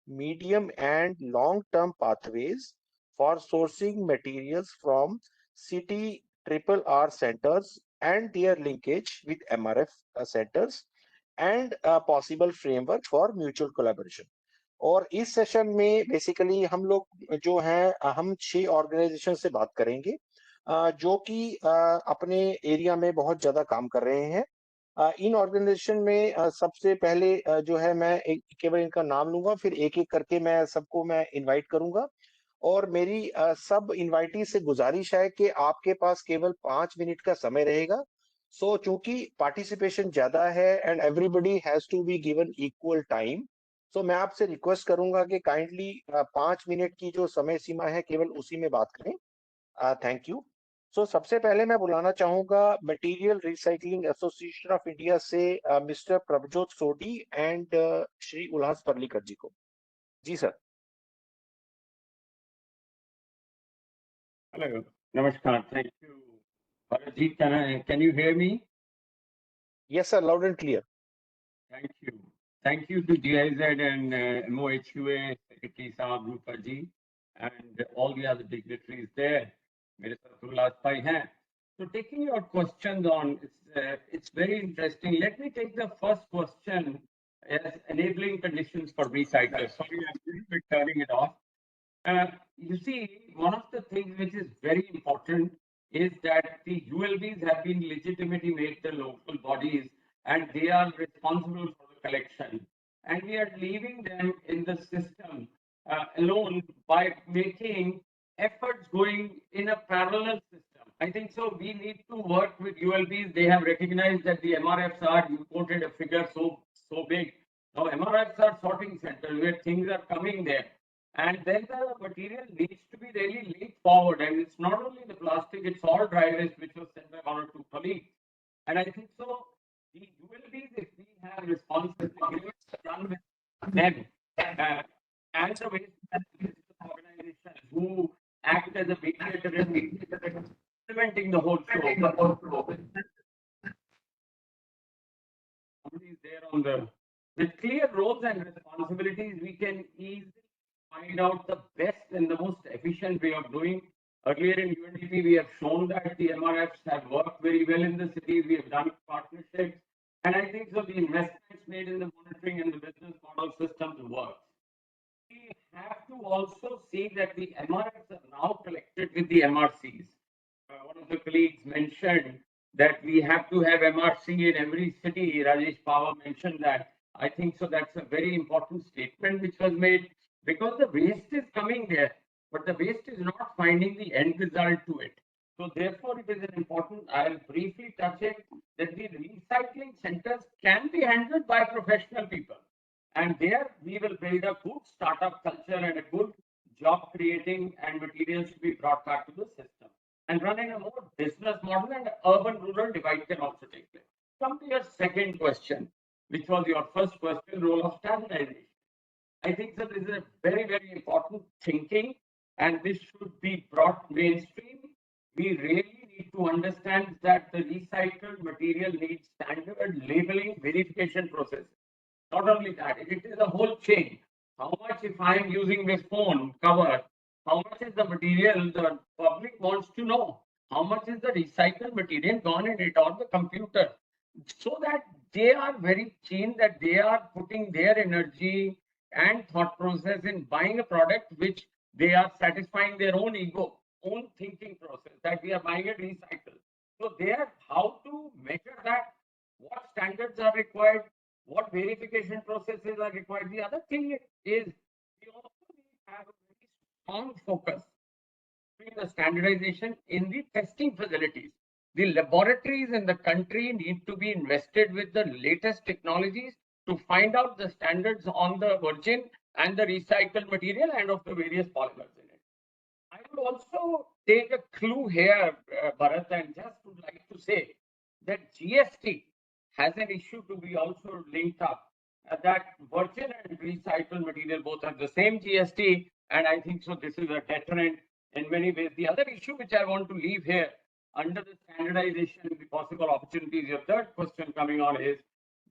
L: medium and long-term pathways for sourcing materials from city RRR centers and their linkage with MRF centers and a possible framework for mutual collaboration. और इस session में basically हम लोग जो हैं हम 6 organisation से बात करेंगे जो कि अपने एरिया में बहुत ज्यादा काम कर रहे हैं. इन ऑर्गेनाइजेशन में सबसे पहले जो है मैं केवल इनका नाम लूंगा, फिर एक एक करके मैं सबको मैं इनवाइट करूंगा. और मेरी सब इनवाइटी से गुजारिश है कि आपके पास केवल 5 मिनट का समय रहेगा. सो चूंकि पार्टिसिपेशन ज्यादा है and everybody has to be given equal time, so मैं आपसे रिक्वेस्ट करूंगा कि काइंडली 5 मिनट की जो समय सीमा है केवल उसी में बात करें. Thank you. सो सबसे पहले मैं बुलाना चाहूंगा material recycling association of India से मिस्टर प्रभजोत सोडी एंड श्री उल्लास पर्लिकर जी को. जी sir.
M: Hello, Namaskar. Thank you. Bharatji, can you hear me?
L: Yes, sir. Loud and clear.
M: Thank you. Thank you to GIZ and MOHUA, Secretary Saab Rupaji, and all the other dignitaries there. Mere Satullah Bhai hain. So taking your questions on, it's very interesting. Let me take the first question as enabling conditions for recyclers. Sorry, I'm a little bit turning it off. You see, one of the things which is very important is that the ULBs have been legitimately made the local bodies and they are responsible for the collection. And we are leaving them in the system alone by making efforts going in a parallel system. I think so. We need to work with ULBs. They have recognized that the MRFs are, you quoted a figure so big. Now MRFs are sorting centers where things are coming there. And then the material needs to be really linked forward. And it's not only the plastic, it's all dry waste, which was said by one or two colleagues. And I think so, the ULBs, if we have responsibility to run with them, and the waste management organizations who act as a mediator and implementing the whole show. Somebody is there on the, with clear roles and responsibilities, we can easily find out the best and the most efficient way of doing. Earlier in UNDP, we have shown that the MRFs have worked very well in the cities. We have done partnerships. And I think so the investments made in the monitoring and the business model systems work. We have to also see that the MRFs are now collected with the MRCs. One of the colleagues mentioned that we have to have MRC in every city. Rajesh Pawar mentioned that. I think so that's a very important statement which was made. Because the waste is coming there, but the waste is not finding the end result to it. So therefore, it is an important, I'll briefly touch it, that the recycling centers can be handled by professional people. And there we will build a good startup culture and a good job creating and materials to be brought back to the system. And running a more business model and urban-rural divide can also take place. Come to your second question, which was your first question, role of standardization. I think that this is a very, very important thinking, and this should be brought mainstream. We really need to understand that the recycled material needs standard labeling verification process. Not only that, it is a whole chain. How much if I am using this phone cover, how much is the material the public wants to know? How much is the recycled material gone in it or the computer? So that they are very keen that they are putting their energy and thought process in buying a product which they are satisfying their own ego, own thinking process, that we are buying it recycled. So there, how to measure that, what standards are required, what verification processes are required. The other thing is we also need to have a very strong focus in the standardization in the testing facilities. The laboratories in the country need to be invested with the latest technologies to find out the standards on the virgin and the recycled material and of the various polymers in it. I would also take a clue here, Bharat, and just would like to say that GST has an issue to be also linked up. That virgin and recycled material both have the same GST, and I think so this is a deterrent in many ways. The other issue which I want to leave here under the standardization, the possible opportunities, your third question coming on is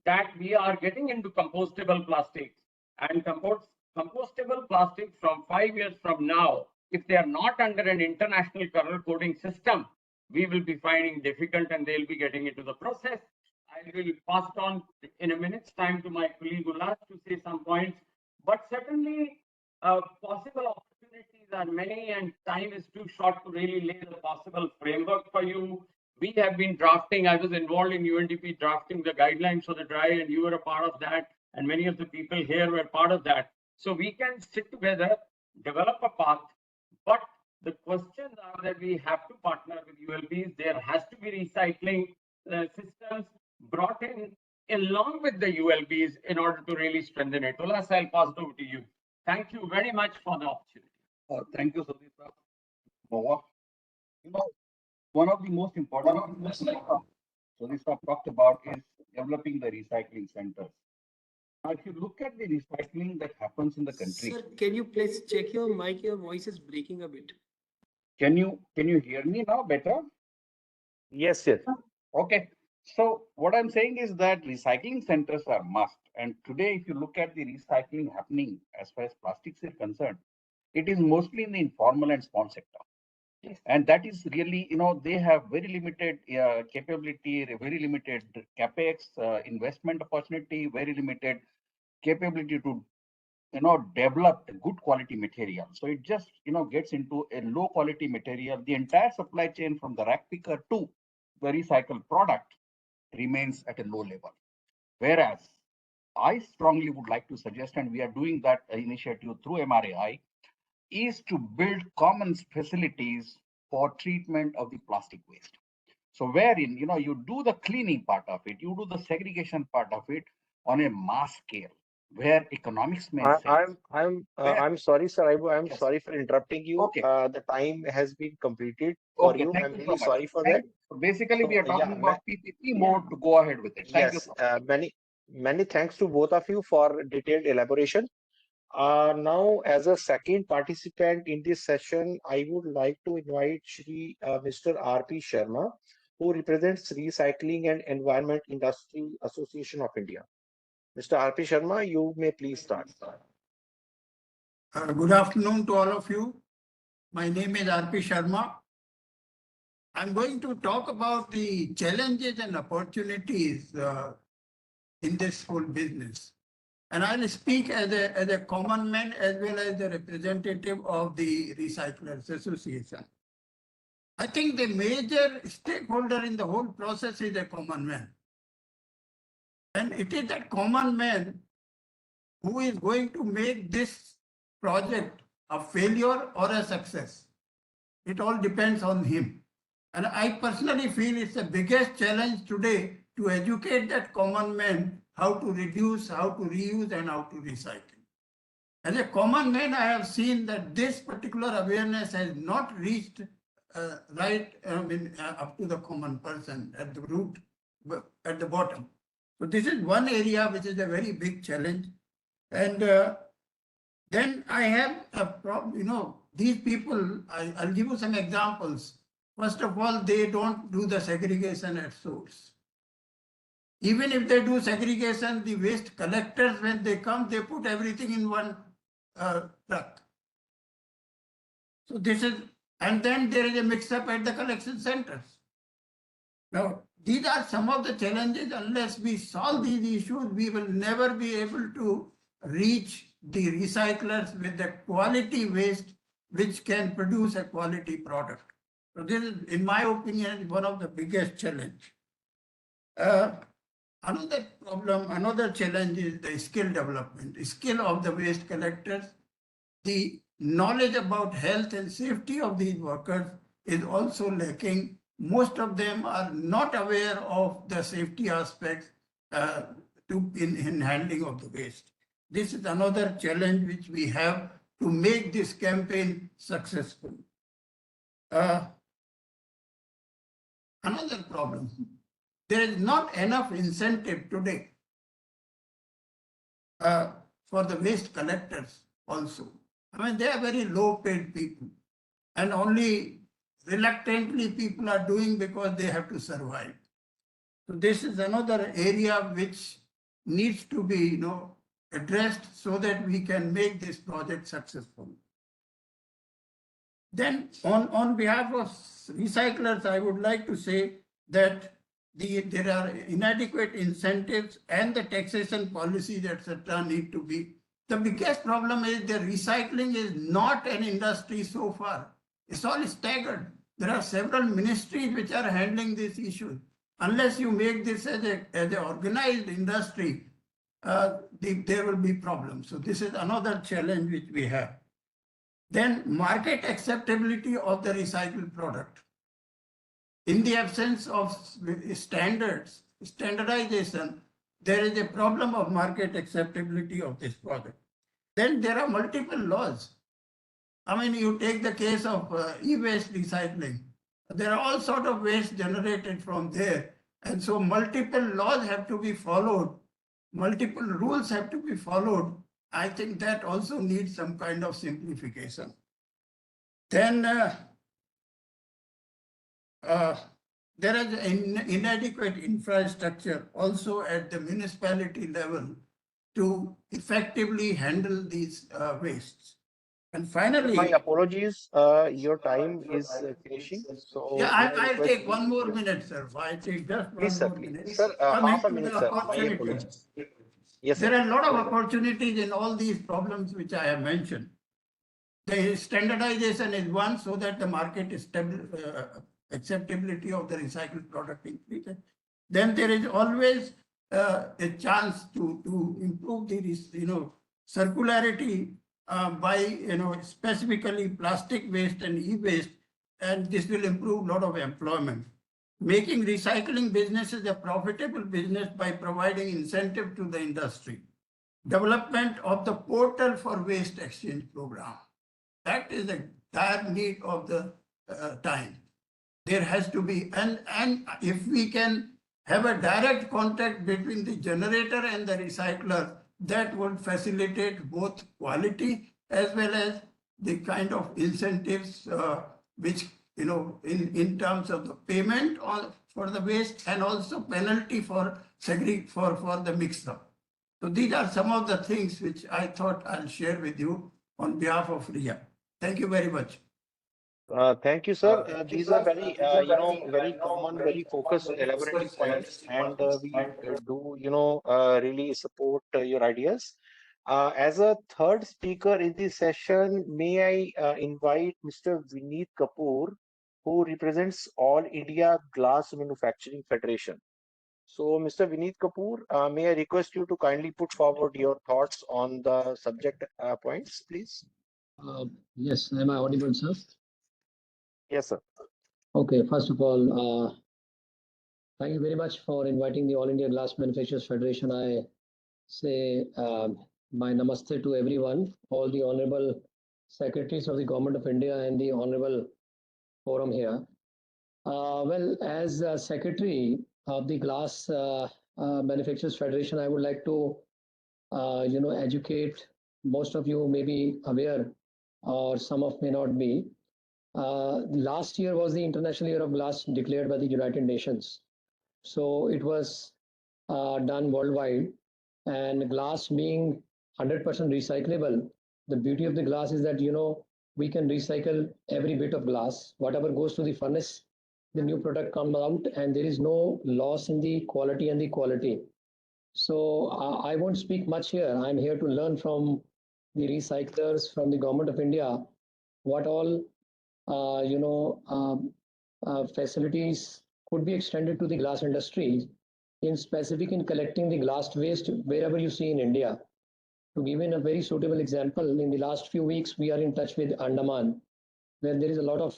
M: that we are getting into compostable plastics, and compostable plastics from 5 years from now, if they are not under an international color coding system, we will be finding difficult and they'll be getting into the process. I will pass it on in a minute's time to my colleague Ullas to say some points, but certainly possible opportunities are many and time is too short to really lay the possible framework for you. We have been drafting, I was involved in UNDP drafting the guidelines for the dry, and you were a part of that, and many of the people here were part of that. So we can sit together, develop a path, but the questions are that we have to partner with ULBs. There has to be recycling systems brought in along with the ULBs in order to really strengthen it. Ullas, I'll pass it over to you. Thank you very much for the opportunity.
N: Thank you, Sudhir. You know, one of the most important things Sudhir talked about is developing the recycling centers. Now, if you look at the recycling that happens in the country.
D: Sir, can you please check your mic? Your voice is breaking a bit.
N: Can you hear me now better?
L: Yes, yes.
N: Okay. So what I'm saying is that recycling centers are must. And today, if you look at the recycling happening as far as plastics is concerned, it is mostly in the informal and small sector. Yes. And that is really, they have very limited capability, very limited capex, investment opportunity, very limited capability to, develop a good quality material. So it just, gets into a low quality material. The entire supply chain from the rack picker to the recycled product remains at a low level. Whereas I strongly would like to suggest, and we are doing that initiative through MRAI, is to build common facilities for treatment of the plastic waste. So wherein, you do the cleaning part of it, you do the segregation part of it on a mass scale, where economics makes sense.
L: I'm sorry, sir. I'm
N: Yes.
L: sorry for interrupting you.
N: Okay.
L: The time has been completed for
N: Okay,
L: you.
N: thank
L: I'm
N: you so
L: really
N: much.
L: sorry for
N: Thank
L: that.
N: you. So basically, we are
L: So,
N: talking about PPP mode to go ahead with it. Thank you
L: Yes,
N: so much.
L: many thanks to both of you for detailed elaboration. Now, as a second participant in this session, I would like to invite Mr. R.P. Sharma, who represents Recycling and Environment Industry Association of India. Mr. R.P. Sharma, you may please start.
O: Good afternoon to all of you. My name is R.P. Sharma. I'm going to talk about the challenges and opportunities in this whole business. And I'll speak as a common man as well as the representative of the Recyclers Association. I think the major stakeholder in the whole process is a common man. And it is that common man who is going to make this project a failure or a success. It all depends on him. And I personally feel it's the biggest challenge today to educate that common man how to reduce, how to reuse, and how to recycle. As a common man, I have seen that this particular awareness has not reached up to the common person at the root, at the bottom. So this is one area which is a very big challenge. And then I have a problem, these people, I'll give you some examples. First of all, they don't do the segregation at source. Even if they do segregation, the waste collectors, when they come, they put everything in one truck. So this is, and then there is a mix-up at the collection centers. Now, these are some of the challenges. Unless we solve these issues, we will never be able to reach the recyclers with the quality waste which can produce a quality product. So this is, in my opinion, one of the biggest challenge. Another problem, another challenge is the skill development, the skill of the waste collectors. The knowledge about health and safety of these workers is also lacking. Most of them are not aware of the safety aspects in handling of the waste. This is another challenge which we have to make this campaign successful. Another problem, there is not enough incentive today for the waste collectors also. I mean, they are very low paid people and only reluctantly people are doing because they have to survive. So this is another area which needs to be, addressed so that we can make this project successful. Then on behalf of recyclers, I would like to say that there are inadequate incentives and the taxation policies, etc. need to be. The biggest problem is the recycling is not an industry so far. It's all staggered. There are several ministries which are handling this issue. Unless you make this as an organized industry, there will be problems. So this is another challenge which we have. Then market acceptability of the recycled product. In the absence of standardization, there is a problem of market acceptability of this product. Then there are multiple laws. I mean, you take the case of e-waste recycling. There are all sorts of waste generated from there. And so multiple laws have to be followed. Multiple rules have to be followed. I think that also needs some kind of simplification. Then there is inadequate infrastructure also at the municipality level to effectively handle these wastes. And finally,
L: My apologies, your time is finishing. So
O: yeah, I'll take one more minute, sir. I take just
L: please,
O: one
L: sir,
O: more minute.
L: Sir, half a minute, sir. My
O: Opportunity.
L: apologies. Yes,
O: There
L: sir.
O: are a lot of opportunities in all these problems which I have mentioned. The standardization is one, so that the market is acceptability of the recycled product increases. Then there is always a chance to improve the circularity by specifically plastic waste and e-waste, and this will improve a lot of employment. Making recycling businesses a profitable business by providing incentive to the industry. Development of the portal for waste exchange program. That is a dire need of the time. There has to be, and if we can have a direct contact between the generator and the recycler, that would facilitate both quality as well as the kind of incentives which, in terms of the payment for the waste and also penalty for the mix-up. So these are some of the things which I thought I'll share with you on behalf of RIA. Thank you very much.
L: Thank you, sir. These are very, very common, very focused, elaborative points, and we do, really support your ideas. As a third speaker in this session, may I invite Mr. Vineet Kapoor, who represents All India Glass Manufacturing Federation. So, Mr. Vineet Kapoor, may I request you to kindly put forward your thoughts on the subject points, please?
P: Yes, am I audible, sir?
L: Yes, sir.
P: Okay, first of all, thank you very much for inviting the All India Glass Manufacturers Federation. I say my namaste to everyone, all the honorable secretaries of the Government of India and the honorable forum here. Well, as secretary of the Glass Manufacturers Federation, I would like to, educate. Most of you may be aware, or some of may not be. Last year was the International Year of Glass declared by the United Nations. So it was done worldwide, and glass being 100% recyclable, the beauty of the glass is that, we can recycle every bit of glass. Whatever goes to the furnace, the new product comes out, and there is no loss in the quality and the quality. So I won't speak much here. I'm here to learn from the recyclers, from the government of India, what all facilities could be extended to the glass industry, in specific in collecting the glass waste wherever you see in India. To give in a very suitable example, in the last few weeks, we are in touch with Andaman, where there is a lot of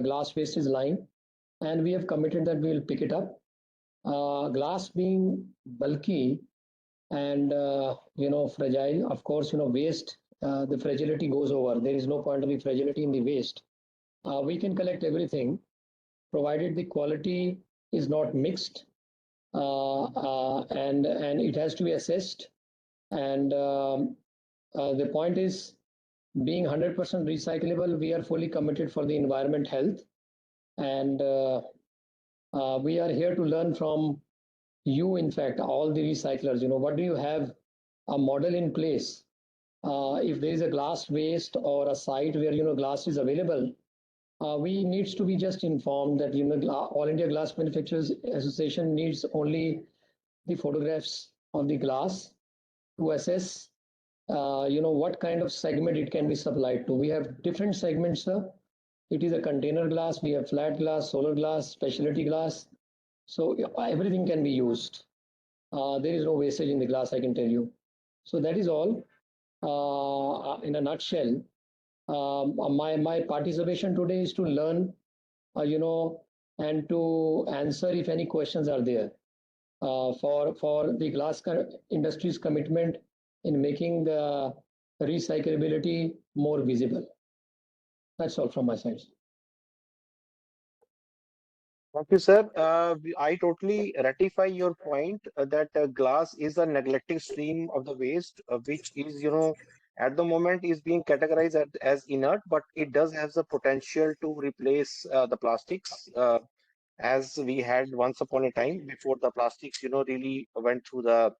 P: glass waste is lying, and we have committed that we will pick it up. Glass being bulky and fragile, of course, waste, the fragility goes over. There is no point of the fragility in the waste. We can collect everything, provided the quality is not mixed, and it has to be assessed. And the point is, being 100% recyclable, we are fully committed for the environment health, and we are here to learn from you. In fact, all the recyclers, what do you have a model in place? If there is a glass waste or a site where glass is available, we needs to be just informed that All India Glass Manufacturers Association needs only the photographs of the glass to assess what kind of segment it can be supplied to. We have different segments, sir. It is a container glass, we have flat glass, solar glass, specialty glass. So everything can be used. There is no wastage in the glass, I can tell you. So that is all in a nutshell. My participation today is to learn, and to answer if any questions are there for the glass industry's commitment in making the recyclability more visible. That's all from my side.
L: Thank you, sir. I totally ratify your point that glass is a neglected stream of the waste, which is, at the moment is being categorized as inert, but it does have the potential to replace the plastics, as we had once upon a time before the plastics, really went through the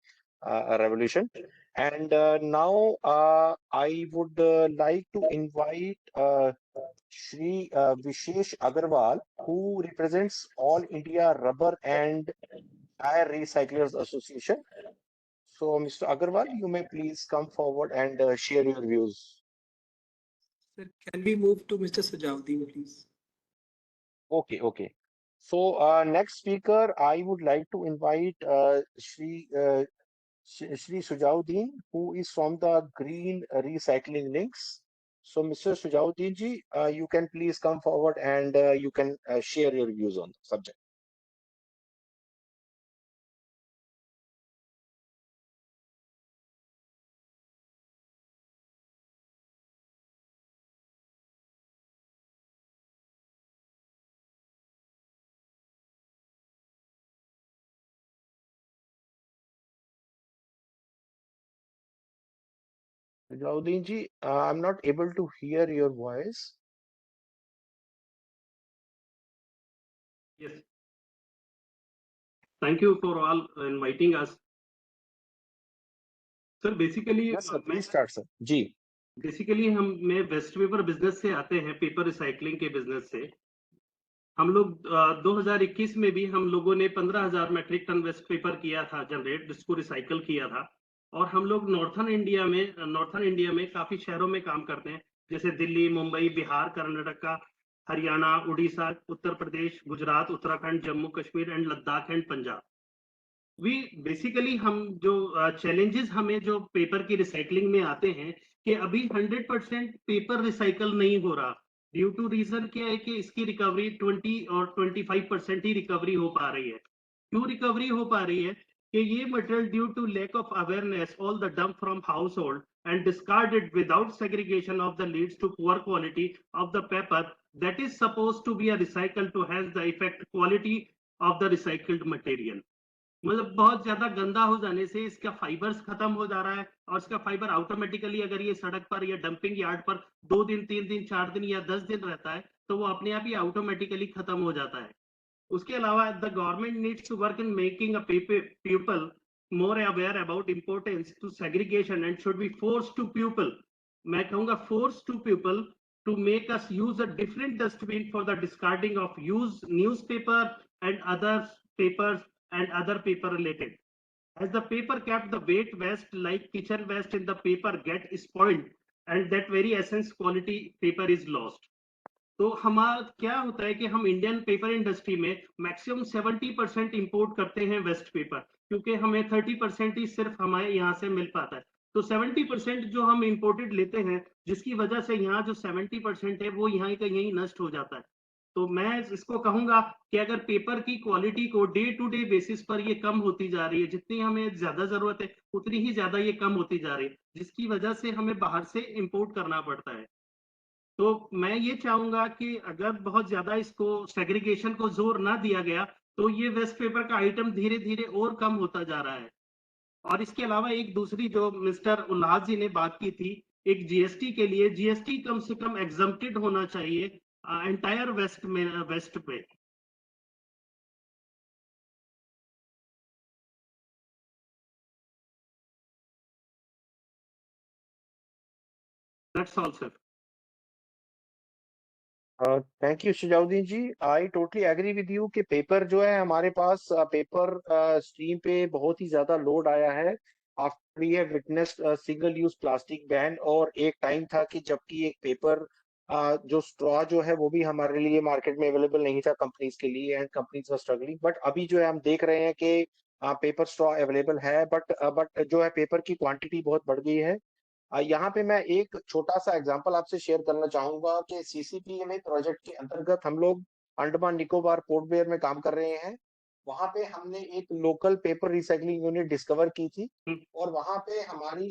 L: revolution. And now I would like to invite Shri Vishesh Agarwal, who represents All India Rubber and Tire Recyclers Association. So, Mr. Agarwal, you may please come forward and share your views.
D: Sir, can we move to Mr. Sujaudeen, please?
L: Okay. So, next speaker, I would like to invite Shri Sujaudeen, who is from the Green Recycling Links. So, Mr. Sujaudeen ji, you can please come forward and you can share your views on the subject. Sujaudeen ji, I'm not able to hear your voice.
Q: Yes. Thank you for all inviting us. Sir, basically,
L: yes, sir, please start, sir. जी.
Q: Basically मैं waste paper business से आते हैं, paper recycling के business से। हम लोग 2021 में भी हम लोगों ने 15,000 मैट्रिक टन वेस्ट पेपर किया था जनरेट, जिसको रिसाइकल किया था। और हम लोग नॉर्थर्न इंडिया में काफी शहरों में काम करते हैं, जैसे Delhi, Mumbai, Bihar, Karnataka, Haryana, Orissa, Uttar Pradesh, Gujarat, Uttarakhand, Jammu Kashmir and Ladakh and Punjab. Basically हम जो चैलेंजेस हमें जो पेपर की रिसाइकलिंग में आते हैं कि अभी 100% पेपर रिसाइकल नहीं हो रहा। ड्यू टू रीजन क्या है कि इसकी रिकवरी 20 और 25% ही रिकवरी हो पा रही है। क्यों रिकवरी हो पा रही है कि ये material due to lack of awareness, all the dump from household and discarded without segregation of the leads to poor quality of the paper that is supposed to be a recycle to has the effect quality of the recycled material। मतलब बहुत ज्यादा गंदा हो जाने से इसका fibres खत्म हो जा रहा है, और इसका फाइबर ऑटोमेटिकली अगर ये सड़क पर या डंपिंग यार्ड पर 2 दिन, 3 दिन, 4 दिन या 10 दिन रहता है तो वो अपने आप ही ऑटोमेटिकली खत्म हो जाता है। उसके अलावा the government needs to work in making a people more aware about importance to segregation and should be forced to people, मैं कहूँगा forced to people to make us use a different dustbin for the discarding of used newspaper and other papers and other paper related. As the paper kept, the weight waste like kitchen waste in the paper get spoiled and that very essence quality paper is lost. तो हमारा क्या होता है कि हम Indian paper industry में maximum 70% import करते हैं वेस्ट पेपर, क्योंकि हमें 30% ही सिर्फ हमारे यहाँ से मिल पाता है। तो 70% जो हम इंपोर्टेड लेते हैं, जिसकी वजह से यहाँ जो 70% है वो यहाँ का यहीं नष्ट हो जाता है। तो मैं इसको कहूंगा कि अगर पेपर की क्वालिटी को डे टू डे बेसिस पर ये कम होती जा रही है, जितनी हमें ज्यादा जरूरत है उतनी ही ज्यादा ये कम होती जा रही है, जिसकी वजह से हमें बाहर से इंपोर्ट करना पड़ता है। तो मैं ये चाहूंगा कि अगर बहुत ज्यादा इसको सेग्रीगेशन को जोर ना दिया गया तो ये वेस्ट पेपर का आइटम धीरे धीरे और कम होता जा रहा है। और इसके अलावा एक दूसरी जो मिस्टर उल्लास जी ने बात की थी, एक जीएसटी के लिए, जीएसटी कम से कम एग्जम्प्टेड होना चाहिए एंटायर वेस्ट में, वेस्ट पे। That's all, sir.
L: Thank you Shujauddin ji. I totally agree with you कि पेपर जो है हमारे पास पेपर स्ट्रीम पे बहुत ही ज्यादा लोड आया है after we have witnessed single use plastic ban. और एक टाइम था कि जबकि एक पेपर जो स्ट्रॉ जो है वो भी हमारे लिए मार्केट में अवेलेबल नहीं था कंपनीज के लिए, and companies were struggling. But अभी जो है हम देख रहे हैं कि पेपर स्ट्रॉ अवेलेबल है, बट जो है पेपर की क्वांटिटी बहुत बढ़ गई है। यहाँ पे मैं एक छोटा सा एग्जांपल आपसे शेयर करना चाहूंगा कि सीसीपीएमए प्रोजेक्ट के अंतर्गत हम लोग अंडमान निकोबार पोर्ट ब्लेयर में काम कर रहे हैं। वहां पे हमने एक local paper recycling unit discover की थी, और वहां पे हमारी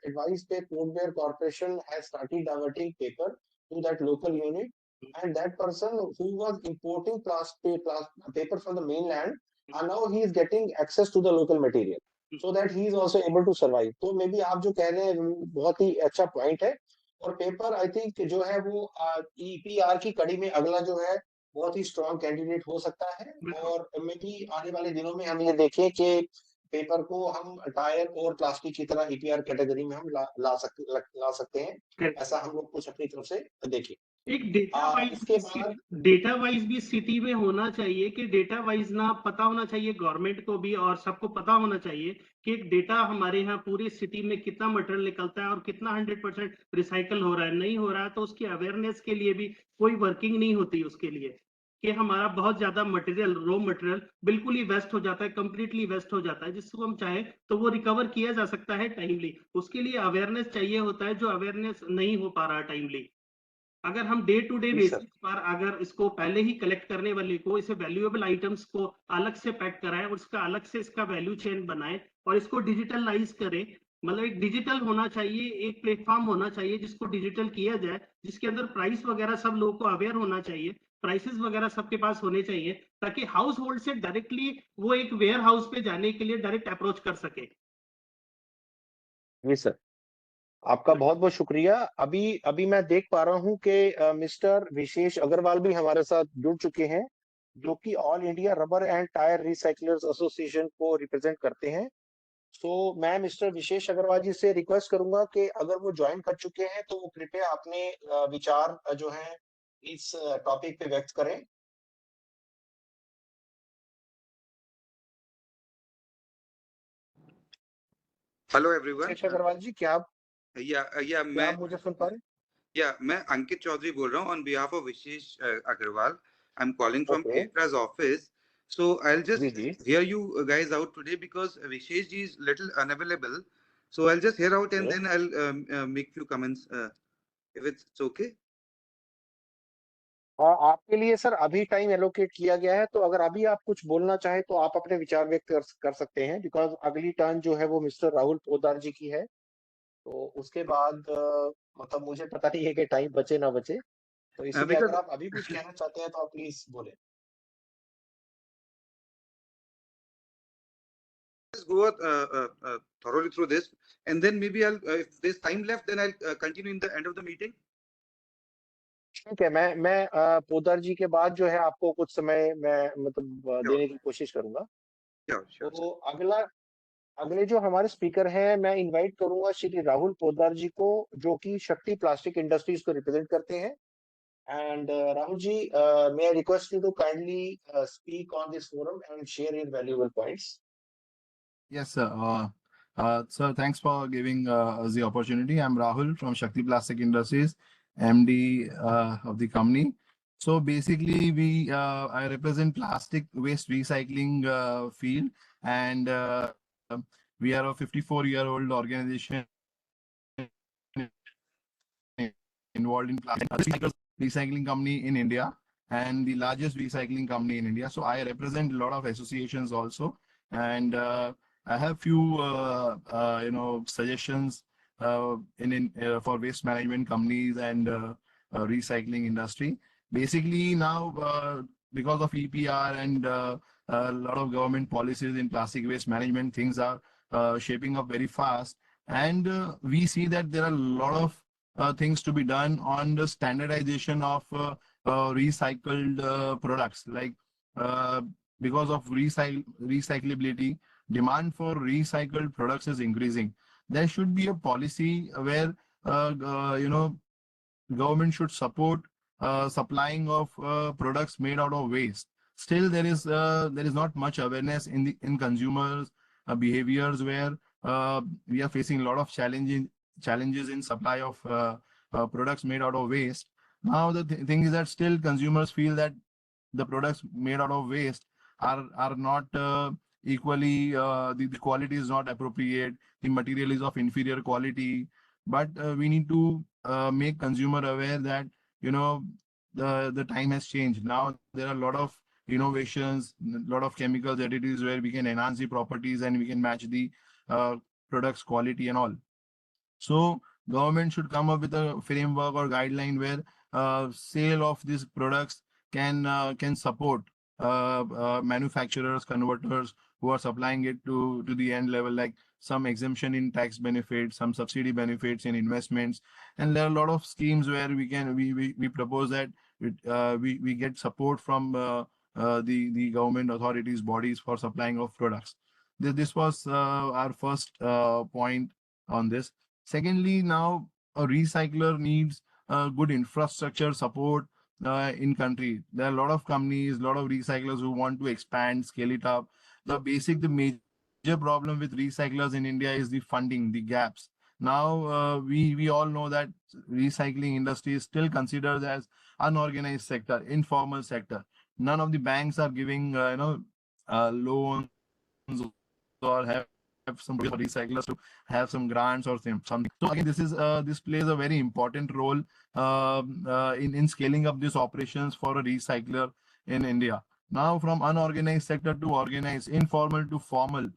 L: एडवाइस पे port Blair corporation has started diverting paper two that local unit, and that person who was importing paper from the mainland, and now he is getting access to the local material so that he is also able to survive. तो may be आप जो कह रहे हैं बहुत ही अच्छा point है। और पेपर आई थिंक जो है वो ईपीआर की कड़ी में अगला जो है बहुत ही स्ट्रॉन्ग कैंडिडेट हो सकता है। और मे बी आने वाले दिनों में हम ये देखें कि पेपर को हम टायर और प्लास्टिक की तरह ईपीआर कैटेगरी में हम ला सकते हैं। ऐसा हम लोग कुछ अपनी तरफ से देखें।
Q: एक डेटा वाइज भी सिटी में होना चाहिए कि डेटा वाइज ना पता होना चाहिए गवर्नमेंट को भी, और सबको पता होना चाहिए कि एक डेटा हमारे यहाँ पूरी सिटी में कितना मटेरियल निकलता है और कितना 100% रिसाइकल हो रहा है, नहीं हो रहा है तो उसकी अवेयरनेस के लिए भी कोई वर्किंग नहीं होती उसके लिए, कि हमारा बहुत ज्यादा मटेरियल, रॉ मटेरियल बिल्कुल ही वेस्ट हो जाता है, कंप्लीटली वेस्ट हो जाता है, जिसको हम चाहे तो वो रिकवर किया जा सकता है टाइमली। उसके लिए अवेयरनेस चाहिए होता है, जो अवेयरनेस नहीं हो पा रहा टाइमली। अगर हम डे टू डे बेसिस पर अगर इसको पहले ही कलेक्ट करने वाले को, इसे वैल्यूएबल आइटम्स को अलग से पैक कराएं और इसका अलग से इसका वैल्यू चेन बनाएं और इसको डिजिटलाइज करें, मतलब एक डिजिटल होना चाहिए, एक प्लेटफॉर्म होना चाहिए जिसको डिजिटल किया जाए, जिसके अंदर प्राइस वगैरह सब लोगों को अवेयर होना चाहिए, प्राइसेस वगैरह सबके पास होने चाहिए, ताकि हाउस होल्ड से डायरेक्टली वो एक वेयर हाउस पे जाने के लिए डायरेक्ट अप्रोच कर सके।
L: जी सर, आपका बहुत बहुत शुक्रिया। अभी मैं देख पा रहा हूं कि मिस्टर विशेष अग्रवाल भी हमारे साथ जुड़ चुके हैं, जो कि all India rubber and tyre recyclers association को रिप्रेजेंट करते हैं। सो मैं मिस्टर विशेष अग्रवाल जी से रिक्वेस्ट करूंगा कि अगर वो ज्वाइन कर चुके हैं तो वो कृपया अपने विचार जो है इस टॉपिक पे व्यक्त करें।
R: Hello everyone.
L: विशेष अग्रवाल जी, क्या आप
R: मैं
L: मुझे सुन पा रहे हैं?
R: मैं अंकित चौधरी बोल रहा हूँ on behalf of Vishesh Agarwal. I am calling from Ketra's office, so I'll just hear you guys out today because Vishesh ji is little unavailable, so I'll just hear out and then I'll make few comments if it's okay.
L: आपके लिए sir अभी time allocate किया गया है, तो अगर अभी आप कुछ बोलना चाहें तो आप अपने विचार व्यक्त कर सकते हैं, बिकॉज अगली टर्न जो है वो मिस्टर राहुल पोदार जी की है। तो उसके बाद मतलब मुझे पता नहीं है कि टाइम बचे ना बचे, तो इसलिए अगर आप अभी कुछ कहना चाहते हैं तो आप प्लीज बोले।
R: Just go thoroughly through this and then maybe I'll if there's time left then I'll continue in the end of the meeting.
L: ठीक है, मैं पोदार जी के बाद जो है आपको कुछ समय मैं मतलब देने की कोशिश करूंगा। तो अगले जो हमारे स्पीकर हैं, मैं इनवाइट करूंगा श्री राहुल पोदार जी को, जो कि शक्ति प्लास्टिक इंडस्ट्रीज को रिप्रेजेंट करते हैं। And Rahul ji, may I request you to kindly speak on this forum and share your valuable points?
S: Yes, sir. Sir, thanks for giving us the opportunity. I'm Rahul from Shakti Plastic Industries, MD of the company. So basically, I represent plastic waste recycling field, and we are a 54-year-old organization involved in plastic recycling company in India and the largest recycling company in India. So I represent a lot of associations also, and I have few suggestions for waste management companies and recycling industry. Basically now because of EPR and a lot of government policies in plastic waste management, things are shaping up very fast, and we see that there are a lot of things to be done on the standardization of recycled products. Like because of recyclability, demand for recycled products is increasing. There should be a policy where government should support supplying of products made out of waste. Still, there is not much awareness in consumers' behaviors, where we are facing a lot of challenges in supply of products made out of waste. Now the thing is that still consumers feel that the products made out of waste are not equally, the quality is not appropriate, the material is of inferior quality. But we need to make consumer aware that the time has changed. Now there are a lot of innovations, a lot of chemical additives where we can enhance the properties and we can match the products quality and all. So government should come up with a framework or guideline where sale of these products can support manufacturers, converters who are supplying it to the end level, like some exemption in tax benefits, some subsidy benefits in investments, and there are a lot of schemes where we propose that we get support from the government authorities, bodies for supplying of products. This was our first point on this. Secondly, now a recycler needs good infrastructure support in country. There are a lot of companies, a lot of recyclers who want to expand, scale it up. The major problem with recyclers in India is the funding, the gaps. Now we all know that recycling industry is still considered as unorganized sector, informal sector. None of the banks are giving loans or have some recyclers to have some grants or something. So again, this plays a very important role in scaling up these operations for a recycler in India. Now, from unorganized sector to organized, informal to formal,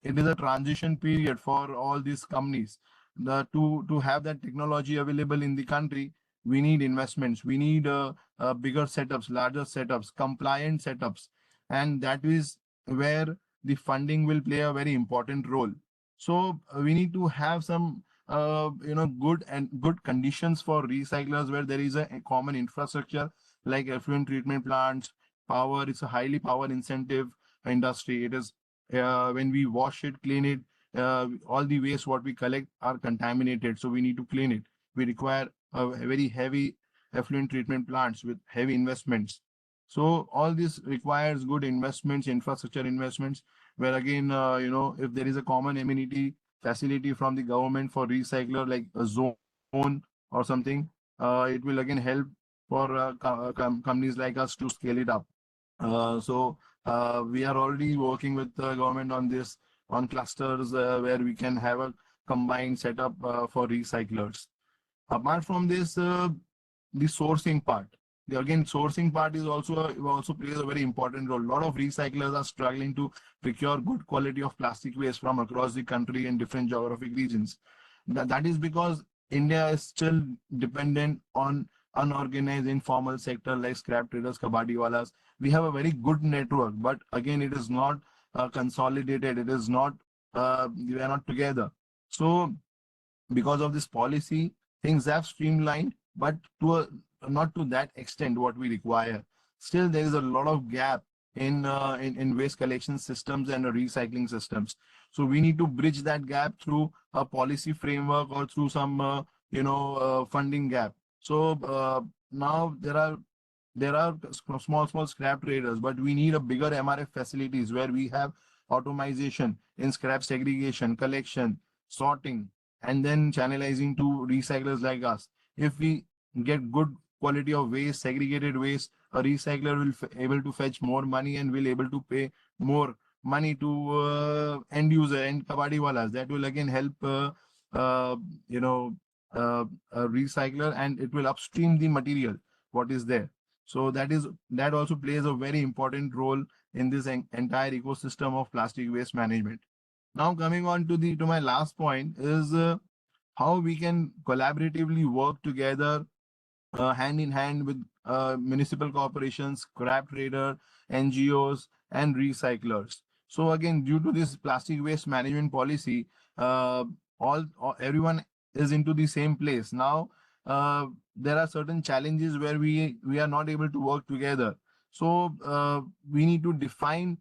S: it is a transition period for all these companies. To have that technology available in the country, we need investments. We need bigger setups, larger setups, compliant setups, and that is where the funding will play a very important role. So we need to have some good conditions for recyclers, where there is a common infrastructure like effluent treatment plants, power. It's a highly power incentive industry. It is when we wash it, clean it, all the waste what we collect are contaminated, so we need to clean it. We require a very heavy effluent treatment plants with heavy investments. So all this requires good investments, infrastructure investments, where again, if there is a common amenity facility from the government for recycler, like a zone or something, it will again help for companies like us to scale it up. So we are already working with the government on this, on clusters where we can have a combined setup for recyclers. Apart from this, the sourcing part. Again, sourcing part is also plays a very important role. A lot of recyclers are struggling to procure good quality of plastic waste from across the country and different geographic regions. That is because India is still dependent on unorganized informal sector like scrap traders, kabadiwalas. We have a very good network, but again, it is not consolidated. It is not, we are not together. So because of this policy, things have streamlined, but to not to that extent what we require. Still, there is a lot of gap in waste collection systems and recycling systems. So we need to bridge that gap through a policy framework or through some funding gap. So now there are small scrap traders, but we need a bigger MRF facilities where we have automation in scrap segregation, collection, sorting, and then channelizing to recyclers like us. If we get good quality of waste, segregated waste, a recycler will able to fetch more money and will able to pay more money to end user and kabadi walas. That will again help a recycler, and it will upstream the material what is there. So that also plays a very important role in this entire ecosystem of plastic waste management. Now coming on to my last point is how we can collaboratively work together hand in hand with municipal corporations, scrap trader, NGOs, and recyclers. So again, due to this plastic waste management policy, everyone is into the same place. Now there are certain challenges where we are not able to work together. So we need to define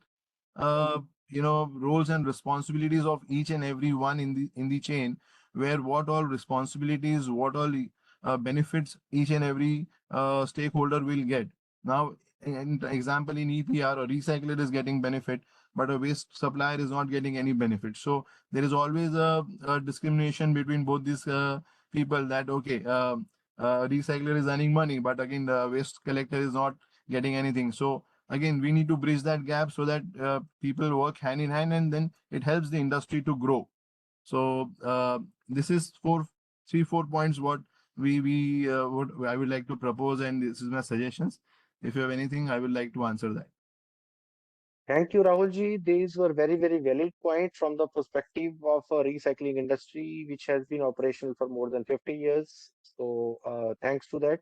S: roles and responsibilities of each and every one in the chain, where what all responsibilities, what all benefits each and every stakeholder will get. Now, in example, in EPR, a recycler is getting benefit, but a waste supplier is not getting any benefit. So there is always a discrimination between both these people, that okay, recycler is earning money, but again the waste collector is not getting anything. So again, we need to bridge that gap so that people work hand in hand, and then it helps the industry to grow. So this is 4 points what I would like to propose, and this is my suggestions. If you have anything, I would like to answer that.
L: Thank you, Rahulji. These were very, very valid points from the perspective of a recycling industry, which has been operational for more than 50 years. So thanks to that.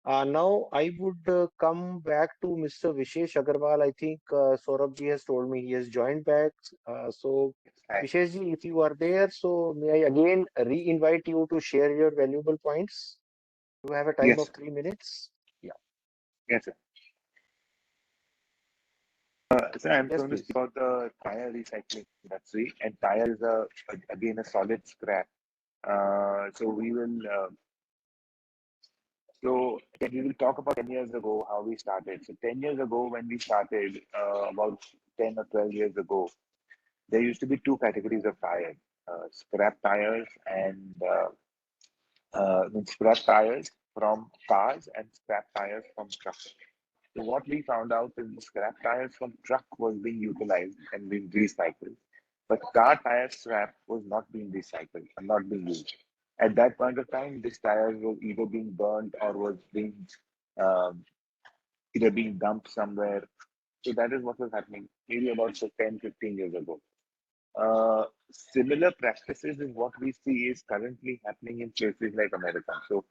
L: Now I would come back to Mr. Vishesh Agarwal. I think Saurabh ji has told me he has joined back. So Vishesh ji, if you are there, so may I again re-invite you to share your valuable points? You have a time of 3 minutes. Yeah.
T: Yes, sir. So I'm going to speak about the tire recycling industry, and tire is again a solid scrap. So we will talk about 10 years ago how we started. So 10 years ago when we started, about 10 or 12 years ago, there used to be two categories of tires: scrap tires and scrap tires from cars and scrap tires from trucks. So what we found out is the scrap tires from truck was being utilized and being recycled, but car tire scrap was not being recycled and not being used. At that point of time, these tires were either being burned or was being either being dumped somewhere. So that is what was happening maybe about 10, 15 years ago. Similar practices is what we see is currently happening in places like America. So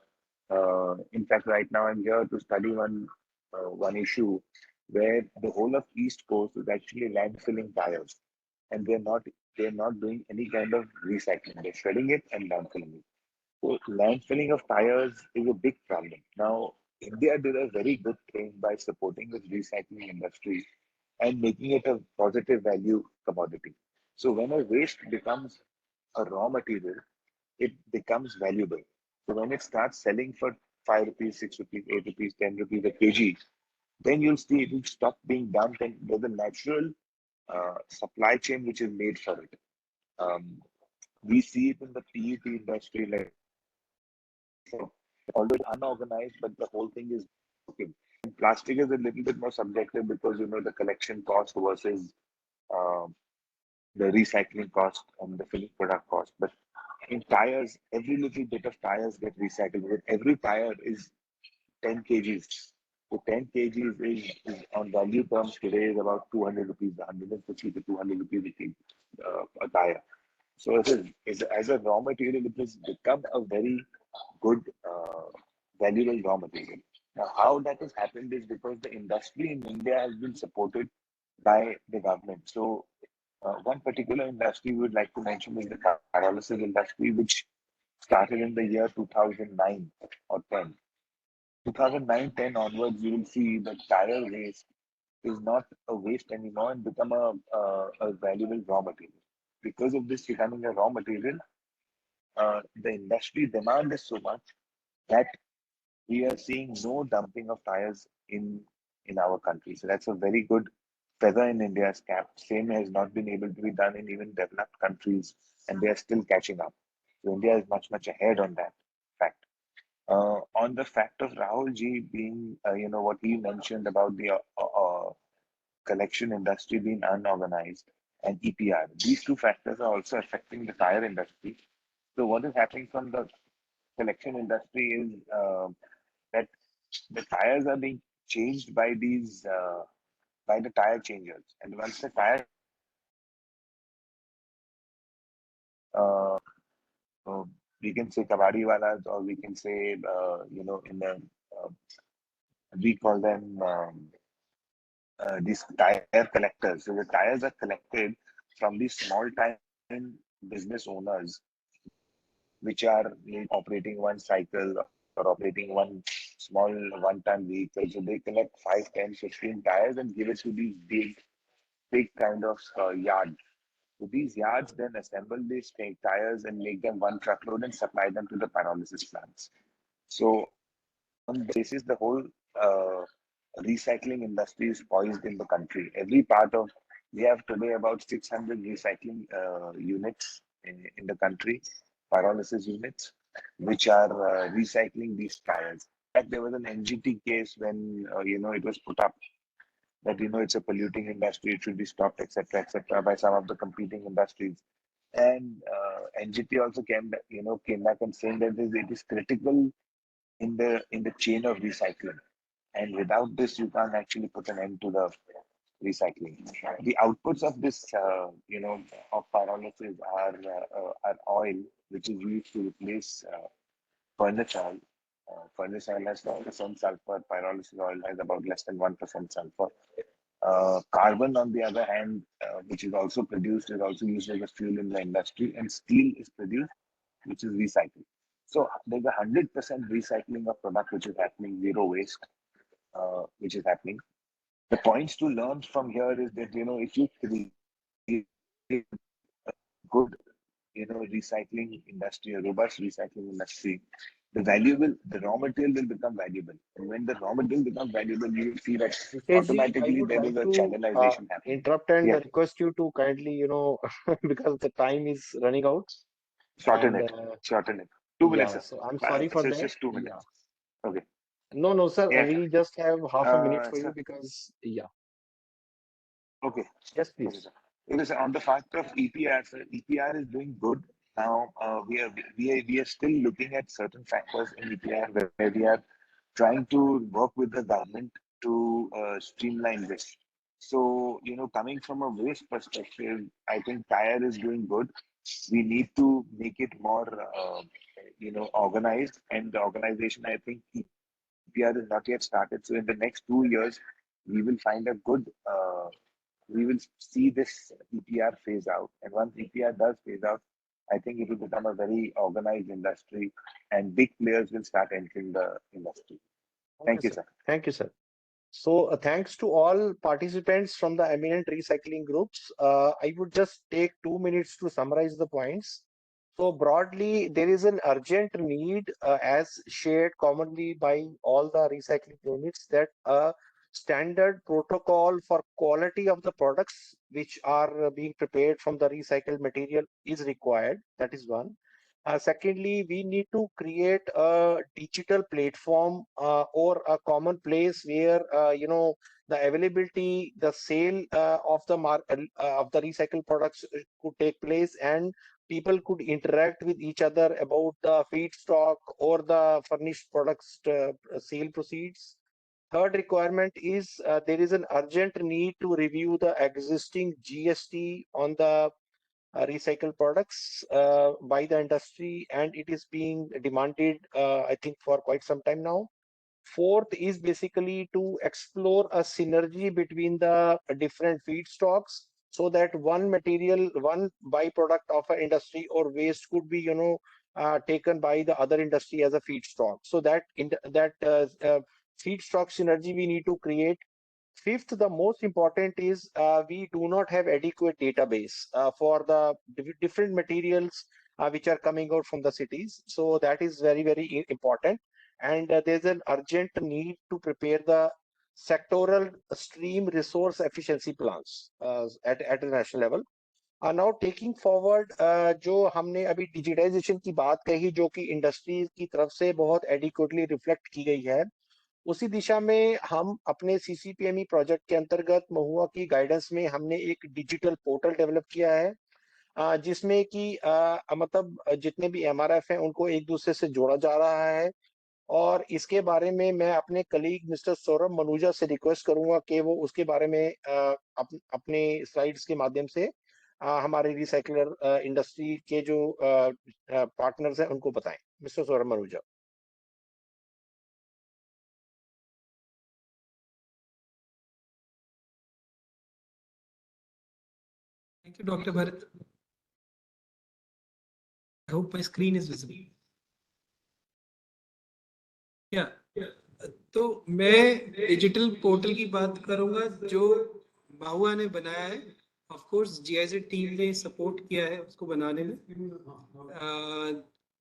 T: in fact, right now I'm here to study one issue where the whole of East Coast is actually landfilling tires, and they're not doing any kind of recycling. They're shredding it and landfilling it. So landfilling of tires is a big problem. Now, India did a very good thing by supporting the recycling industry and making it a positive value commodity. So when a waste becomes a raw material, it becomes valuable. So when it starts selling for 5 rupees, 6 rupees, 8 rupees, 10 rupees a kg, then you'll see it will stop being dumped, and there's a natural supply chain which is made for it. We see it in the PET industry, like although it's unorganized, but the whole thing is working. And plastic is a little bit more subjective because the collection cost versus the recycling cost and the finished product cost. But in tires, every little bit of tires get recycled. Every tire is 10 kgs. So 10 kgs is on value terms today is about 200 rupees, 150 to 200 rupees a tire. So as a raw material, it has become a very good, valuable raw material. Now, how that has happened is because the industry in India has been supported by the government. So one particular industry we would like to mention is the pyrolysis industry, which started in the year 2009 or 10. 2009-10 onwards, you will see that tire waste is not a waste anymore and become a valuable raw material. Because of this becoming a raw material, the industry demand is so much that we are seeing no dumping of tires in our country. So that's a very good feather in India's cap. Same has not been able to be done in even developed countries, and they are still catching up. So India is much ahead on that fact. On the fact of Rahul ji being, what he mentioned about the collection industry being unorganized and EPR, these two factors are also affecting the tire industry. So what is happening from the collection industry is that the tires are being changed by these by the tire changers, and once the tire uh, uh, we can say kabadi walas, or we can say in the we call them these tire collectors. So the tires are collected from these small time business owners, which are operating one cycle or operating one small one-ton vehicle. So they collect 5, 10, 15 tires and give it to these big kind of yards. So these yards then assemble these tires and make them one truckload and supply them to the pyrolysis plants. So on this basis, the whole recycling industry is poised in the country. Every part of, we have today about 600 recycling units in the country, pyrolysis units, which are recycling these tires. In fact, there was an NGT case when it was put up that it's a polluting industry, it should be stopped, etc., by some of the competing industries. And NGT also came back and saying that it is critical in the chain of recycling, and without this, you can't actually put an end to the recycling. The outputs of this, of pyrolysis are oil, which is used to replace furnace oil. Furnace oil has 12% sulfur. Pyrolysis oil has about less than 1% sulfur. Carbon, on the other hand, which is also produced, is also used as a fuel in the industry, and steel is produced, which is recycled. So there's 100% recycling of product which is happening, zero waste, which is happening. The points to learn from here is that if you create a good recycling industry, a robust recycling industry, the raw material will become valuable. And when the raw material becomes valuable, you will see that
L: Ritesh I
T: automatically
L: would
T: there is
L: like
T: a
L: to
T: channelization happening.
L: interrupt and
T: Yeah,
L: request you to kindly, because the time is running out.
T: shorten
L: And
T: it. Shorten it. 2 minutes,
L: yeah,
T: sir.
L: so I'm sorry for
T: So it's
L: that.
T: just 2
L: Yeah.
T: minutes. Okay.
L: No, sir.
T: Yeah.
L: We just have half a minute for you
T: Sir.
L: because, yeah.
T: Okay.
L: Yes,
T: Okay,
L: please.
T: sir. Okay, sir. On the fact of EPR, sir, EPR is doing good. Now, we are still looking at certain factors in EPR where we are trying to work with the government to streamline this. So, coming from a waste perspective, I think tire is doing good. We need to make it more, organized, and the organization, I think, EPR is not yet started. So, in the next 2 years, we will find a good. We will see this EPR phase out, and once EPR does phase out, I think it will become a very organized industry, and big players will start entering the industry. Thank you, sir.
L: Thank you, sir. So thanks to all participants from the eminent recycling groups. I would just take 2 minutes to summarize the points. So broadly, there is an urgent need, as shared commonly by all the recycling units, that a standard protocol for quality of the products which are being prepared from the recycled material is required. That is one. Secondly, we need to create a digital platform or a common place where the availability, the sale of the recycled products could take place, and people could interact with each other about the feedstock or the furnished products sale proceeds. Third requirement is there is an urgent need to review the existing GST on the recycled products by the industry, and it is being demanded, I think, for quite some time now. Fourth is basically to explore a synergy between the different feedstocks, so that one material, one byproduct of an industry or waste could be, taken by the other industry as a feedstock. So that feedstock synergy we need to create. Fifth, the most important is we do not have adequate database for the different materials which are coming out from the cities. So that is very, very important. And there's an urgent need to prepare the sectoral stream resource efficiency plans at a national level. Now taking forward जो हमने अभी digitisation की बात कही जो कि industry की तरफ से बहुत एडिक्वेटली रिफ्लेक्ट की गई है, उसी दिशा में हम अपने CCPME प्रोजेक्ट के अंतर्गत महुआ की गाइडेंस में हमने एक डिजिटल पोर्टल डेवलप किया है जिसमें कि मतलब जितने भी MRF हैं उनको एक दूसरे से जोड़ा जा रहा है। और इसके बारे में मैं अपने कलीग मिस्टर सौरभ मनुजा से रिक्वेस्ट करूंगा कि वो उसके बारे में अपने स्लाइड्स के माध्यम से हमारे रिसाइकलर इंडस्ट्री के जो पार्टनर्स हैं उनको बताएं। Mister Saurabh Manuja.
D: Thank you, Dr. Bharat. I hope my screen is visible. तो मैं डिजिटल पोर्टल की बात करूंगा जो महुआ ने बनाया है। ऑफ कोर्स GIZ टीम ने सपोर्ट किया है उसको बनाने में।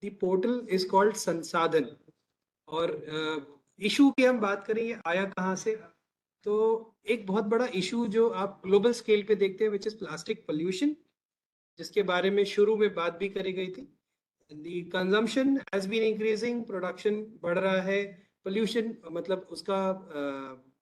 D: द पोर्टल इज कॉल्ड संसाधन। और इशू की हम बात करें ये आया कहाँ से, तो एक बहुत बड़ा इशू जो आप ग्लोबल स्केल पे देखते हैं विच इज प्लास्टिक पोल्यूशन, जिसके बारे में शुरू में बात भी करी गई थी। The consumption has been increasing, production बढ़ रहा है, pollution मतलब उसका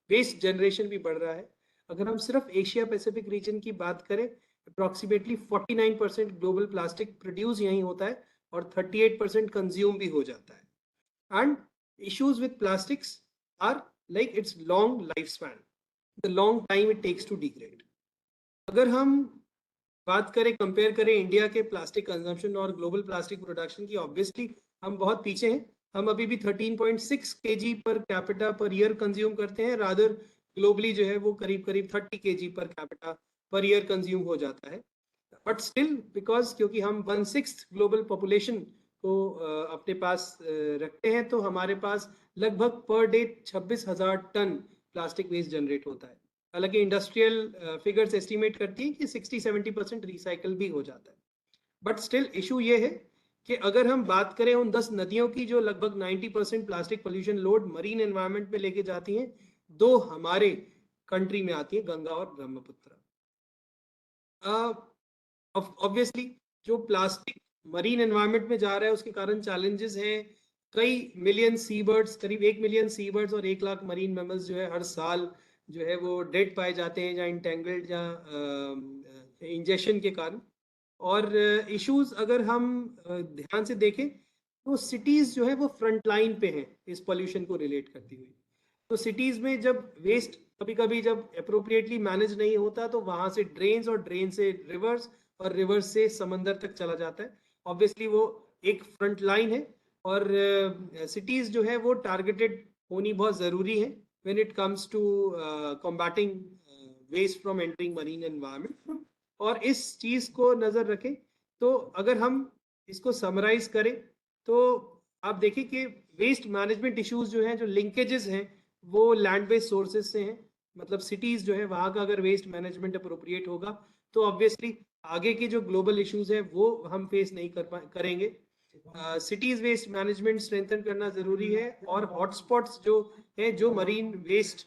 D: waste generation भी बढ़ रहा है। अगर हम सिर्फ एशिया पैसिफिक रीजन की बात करें, approximately 49% ग्लोबल प्लास्टिक प्रोड्यूस यहीं होता है और 38% कंज्यूम भी हो जाता है। And issues with plastics are like its long lifespan, the long time it takes to degrade। अगर हम बात करें, कंपेयर करें इंडिया के प्लास्टिक कंजम्पशन और ग्लोबल प्लास्टिक प्रोडक्शन की, ऑब्वियसली हम बहुत पीछे हैं। हम अभी भी 13.6 kg per capita per year consume करते हैं, रादर ग्लोबली जो है वो करीब 30 kg per capita per year consume हो जाता है। बट स्टिल बिकॉज क्योंकि हम 1/6 ग्लोबल पॉपुलेशन को अपने पास रखते हैं, तो हमारे पास लगभग per day 26,000 tonne plastic waste generate होता है। हालांकि इंडस्ट्रियल फिगर्स एस्टिमेट करती है कि 60-70% रिसाइकल भी हो जाता है। बट स्टिल इशू ये है कि अगर हम बात करें उन 10 नदियों की जो लगभग 90% plastic pollution load marine environment में लेके जाती हैं, 2 हमारे कंट्री में आती है, गंगा और ब्रह्मपुत्र। ऑब्वियसली जो प्लास्टिक मरीन एनवायरनमेंट में जा रहा है उसके कारण चैलेंजेस हैं। कई मिलियन सी बर्ड्स, करीब 1 मिलियन सी बर्ड्स और 1 लाख मरीन मैमल्स जो है हर साल जो है वो डेड पाए जाते हैं, या इंटेंगल्ड या इंजेक्शन के कारण। और इश्यूज अगर हम ध्यान से देखें तो सिटीज़ जो है वो फ्रंट लाइन पे हैं इस पोल्यूशन को रिलेट करती हुई। तो सिटीज़ में जब वेस्ट कभी कभी जब अप्रोप्रिएटली मैनेज नहीं होता तो वहाँ से ड्रेन्स और ड्रेन से रिवर्स और रिवर्स से समंदर तक चला जाता है। ऑब्वियसली वो एक फ्रंट लाइन है और सिटीज़ जो है वो टारगेटेड होनी बहुत ज़रूरी है when it comes to combating waste from entering marine environment। और इस चीज को नजर रखें तो अगर हम इसको समराइज करें तो आप देखिए कि वेस्ट मैनेजमेंट इश्यूज जो हैं, जो लिंकेजेस हैं वो लैंड बेस्ड सोर्सेज से हैं। मतलब सिटीज जो है वहाँ का अगर वेस्ट मैनेजमेंट अप्रोप्रिएट होगा तो ऑब्वियसली आगे के जो ग्लोबल इश्यूज है वो हम फेस नहीं करेंगे। सिटीज वेस्ट मैनेजमेंट स्ट्रेंथन करना जरूरी है और हॉटस्पॉट्स जो है जो मरीन वेस्ट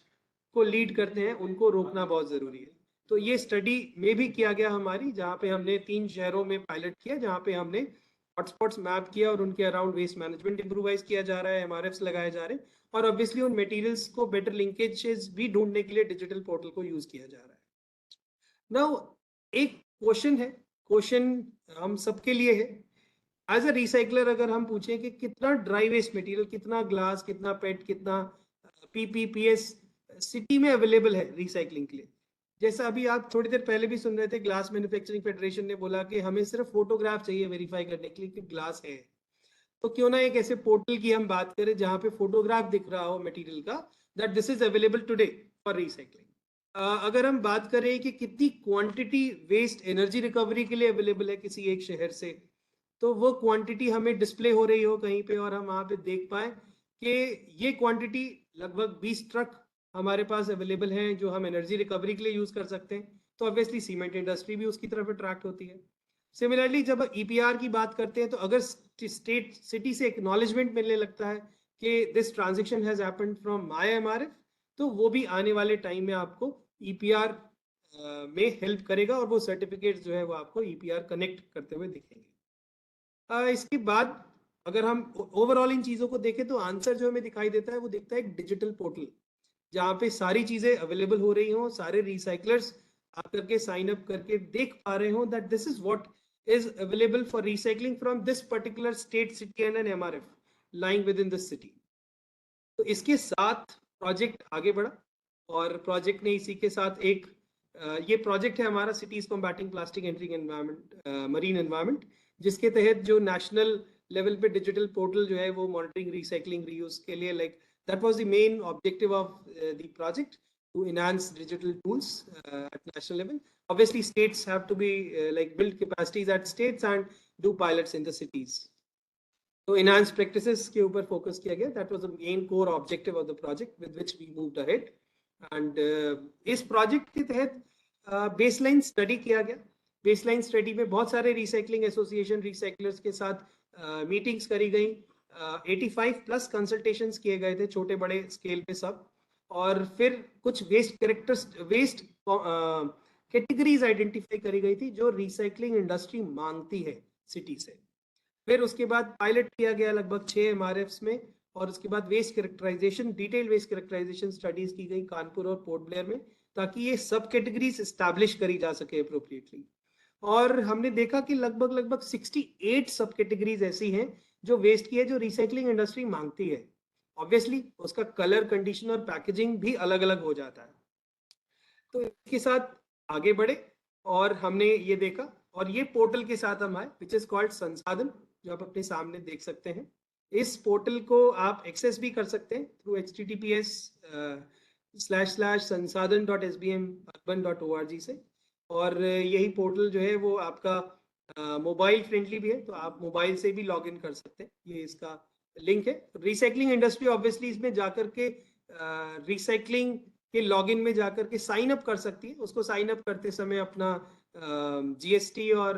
D: को लीड करते हैं उनको रोकना बहुत जरूरी है। तो ये स्टडी में भी किया गया हमारी, जहाँ पे हमने 3 शहरों में पायलट किया, जहाँ पे हमने हॉटस्पॉट्स मैप किया और उनके अराउंड वेस्ट मैनेजमेंट इम्प्रूवाइज किया जा रहा है, MRFs लगाए जा रहे हैं और ऑब्वियसली उन मटेरियल्स को बेटर लिंकेजेस भी ढूंढने के लिए डिजिटल पोर्टल को यूज किया जा रहा है। नाउ एक क्वेश्चन है, क्वेश्चन हम सबके लिए है एज अ रिसाइकलर। अगर हम पूछें कि कितना ड्राई वेस्ट मटेरियल, कितना ग्लास, कितना पेट, कितना PPPS सिटी में अवेलेबल है रिसाइकलिंग के लिए, जैसा अभी आप थोड़ी देर पहले भी सुन रहे थे, ग्लास मैन्युफैक्चरिंग फेडरेशन ने बोला कि हमें सिर्फ फोटोग्राफ चाहिए वेरीफाई करने के लिए कि ग्लास है। तो क्यों ना एक ऐसे पोर्टल की हम बात करें जहाँ पे फोटोग्राफ दिख रहा हो मटेरियल का, that this is available today for recycling. अगर हम बात करें कि कितनी क्वांटिटी वेस्ट एनर्जी रिकवरी के लिए अवेलेबल है किसी एक शहर से, तो वो क्वांटिटी हमें डिस्प्ले हो रही हो कहीं पे और हम वहाँ पे देख पाए कि ये क्वांटिटी लगभग 20 ट्रक हमारे पास अवेलेबल हैं जो हम एनर्जी रिकवरी के लिए यूज कर सकते हैं, तो ऑब्वियसली सीमेंट इंडस्ट्री भी उसकी तरफ अट्रैक्ट होती है। सिमिलरली जब ईपीआर की बात करते हैं तो अगर स्टेट सिटी से एक्नॉलेजमेंट मिलने लगता है कि this transaction has happened from my MRF, तो वो भी आने वाले टाइम में आपको ईपीआर में हेल्प करेगा और वो सर्टिफिकेट जो है वो आपको ईपीआर कनेक्ट करते हुए दिखेंगे। इसके बाद अगर हम ओवरऑल इन चीज़ों को देखें तो आंसर जो हमें दिखाई देता है वो दिखता है एक डिजिटल पोर्टल जहाँ पे सारी चीज़ें अवेलेबल हो रही हों, सारे रिसाइकलर्स आकर के साइन अप करके देख पा रहे हो that this is what is available for recycling from this particular state, city and an MRF lying within this city. तो इसके साथ प्रोजेक्ट आगे बढ़ा और प्रोजेक्ट ने इसी के साथ एक ये प्रोजेक्ट है हमारा cities combating plastic entering environment marine environment, जिसके तहत जो नेशनल लेवल पे डिजिटल पोर्टल जो है वो मॉनिटरिंग रिसाइकलिंग रीयूज के लिए like that was the main objective of the project to enhance digital tools at national level. Obviously, states have to be like build capacities at states and do pilots in the cities. So enhanced practices के ऊपर focus किया गया. That was the main core objective of the project with which we moved ahead. And इस project के तहत baseline study किया गया. Baseline study में बहुत सारे recycling association recyclers के साथ meetings करी गई. 85 plus consultations किए गए थे छोटे बड़े scale पे सब. और फिर कुछ वेस्ट कैटेगरीज आइडेंटिफाई करी गई थी जो रिसाइकलिंग इंडस्ट्री मांगती है सिटी से। फिर उसके बाद पायलट किया गया लगभग 6 एमआरएफ्स में और उसके बाद waste characterisation detail waste characterisation studies की गई कानपुर और पोर्ट ब्लेयर में, ताकि ये सब कैटेगरीज एस्टैब्लिश करी जा सके अप्रोप्रिएटली। और हमने देखा कि लगभग 68 सब कैटेगरीज ऐसी हैं जो वेस्ट की है जो रिसाइकलिंग इंडस्ट्री मांगती है। ऑब्वियसली उसका कलर कंडीशन और पैकेजिंग भी अलग अलग हो जाता है। तो इसके साथ आगे बढ़े और हमने ये देखा और ये पोर्टल के साथ हम आए विच इज कॉल्ड संसाधन, जो आप अपने सामने देख सकते हैं। इस पोर्टल को आप एक्सेस भी कर सकते हैं थ्रू https://sansadhan.sbmurban.org से। और यही पोर्टल जो है वो आपका मोबाइल फ्रेंडली भी है, तो आप मोबाइल से भी लॉग इन कर सकते हैं। ये इसका लिंक है। रिसाइकलिंग इंडस्ट्री ऑब्वियसली इसमें जाकर के रिसाइकलिंग के लॉगिन में जाकर के साइन अप कर सकती है। उसको साइन अप करते समय अपना जीएसटी और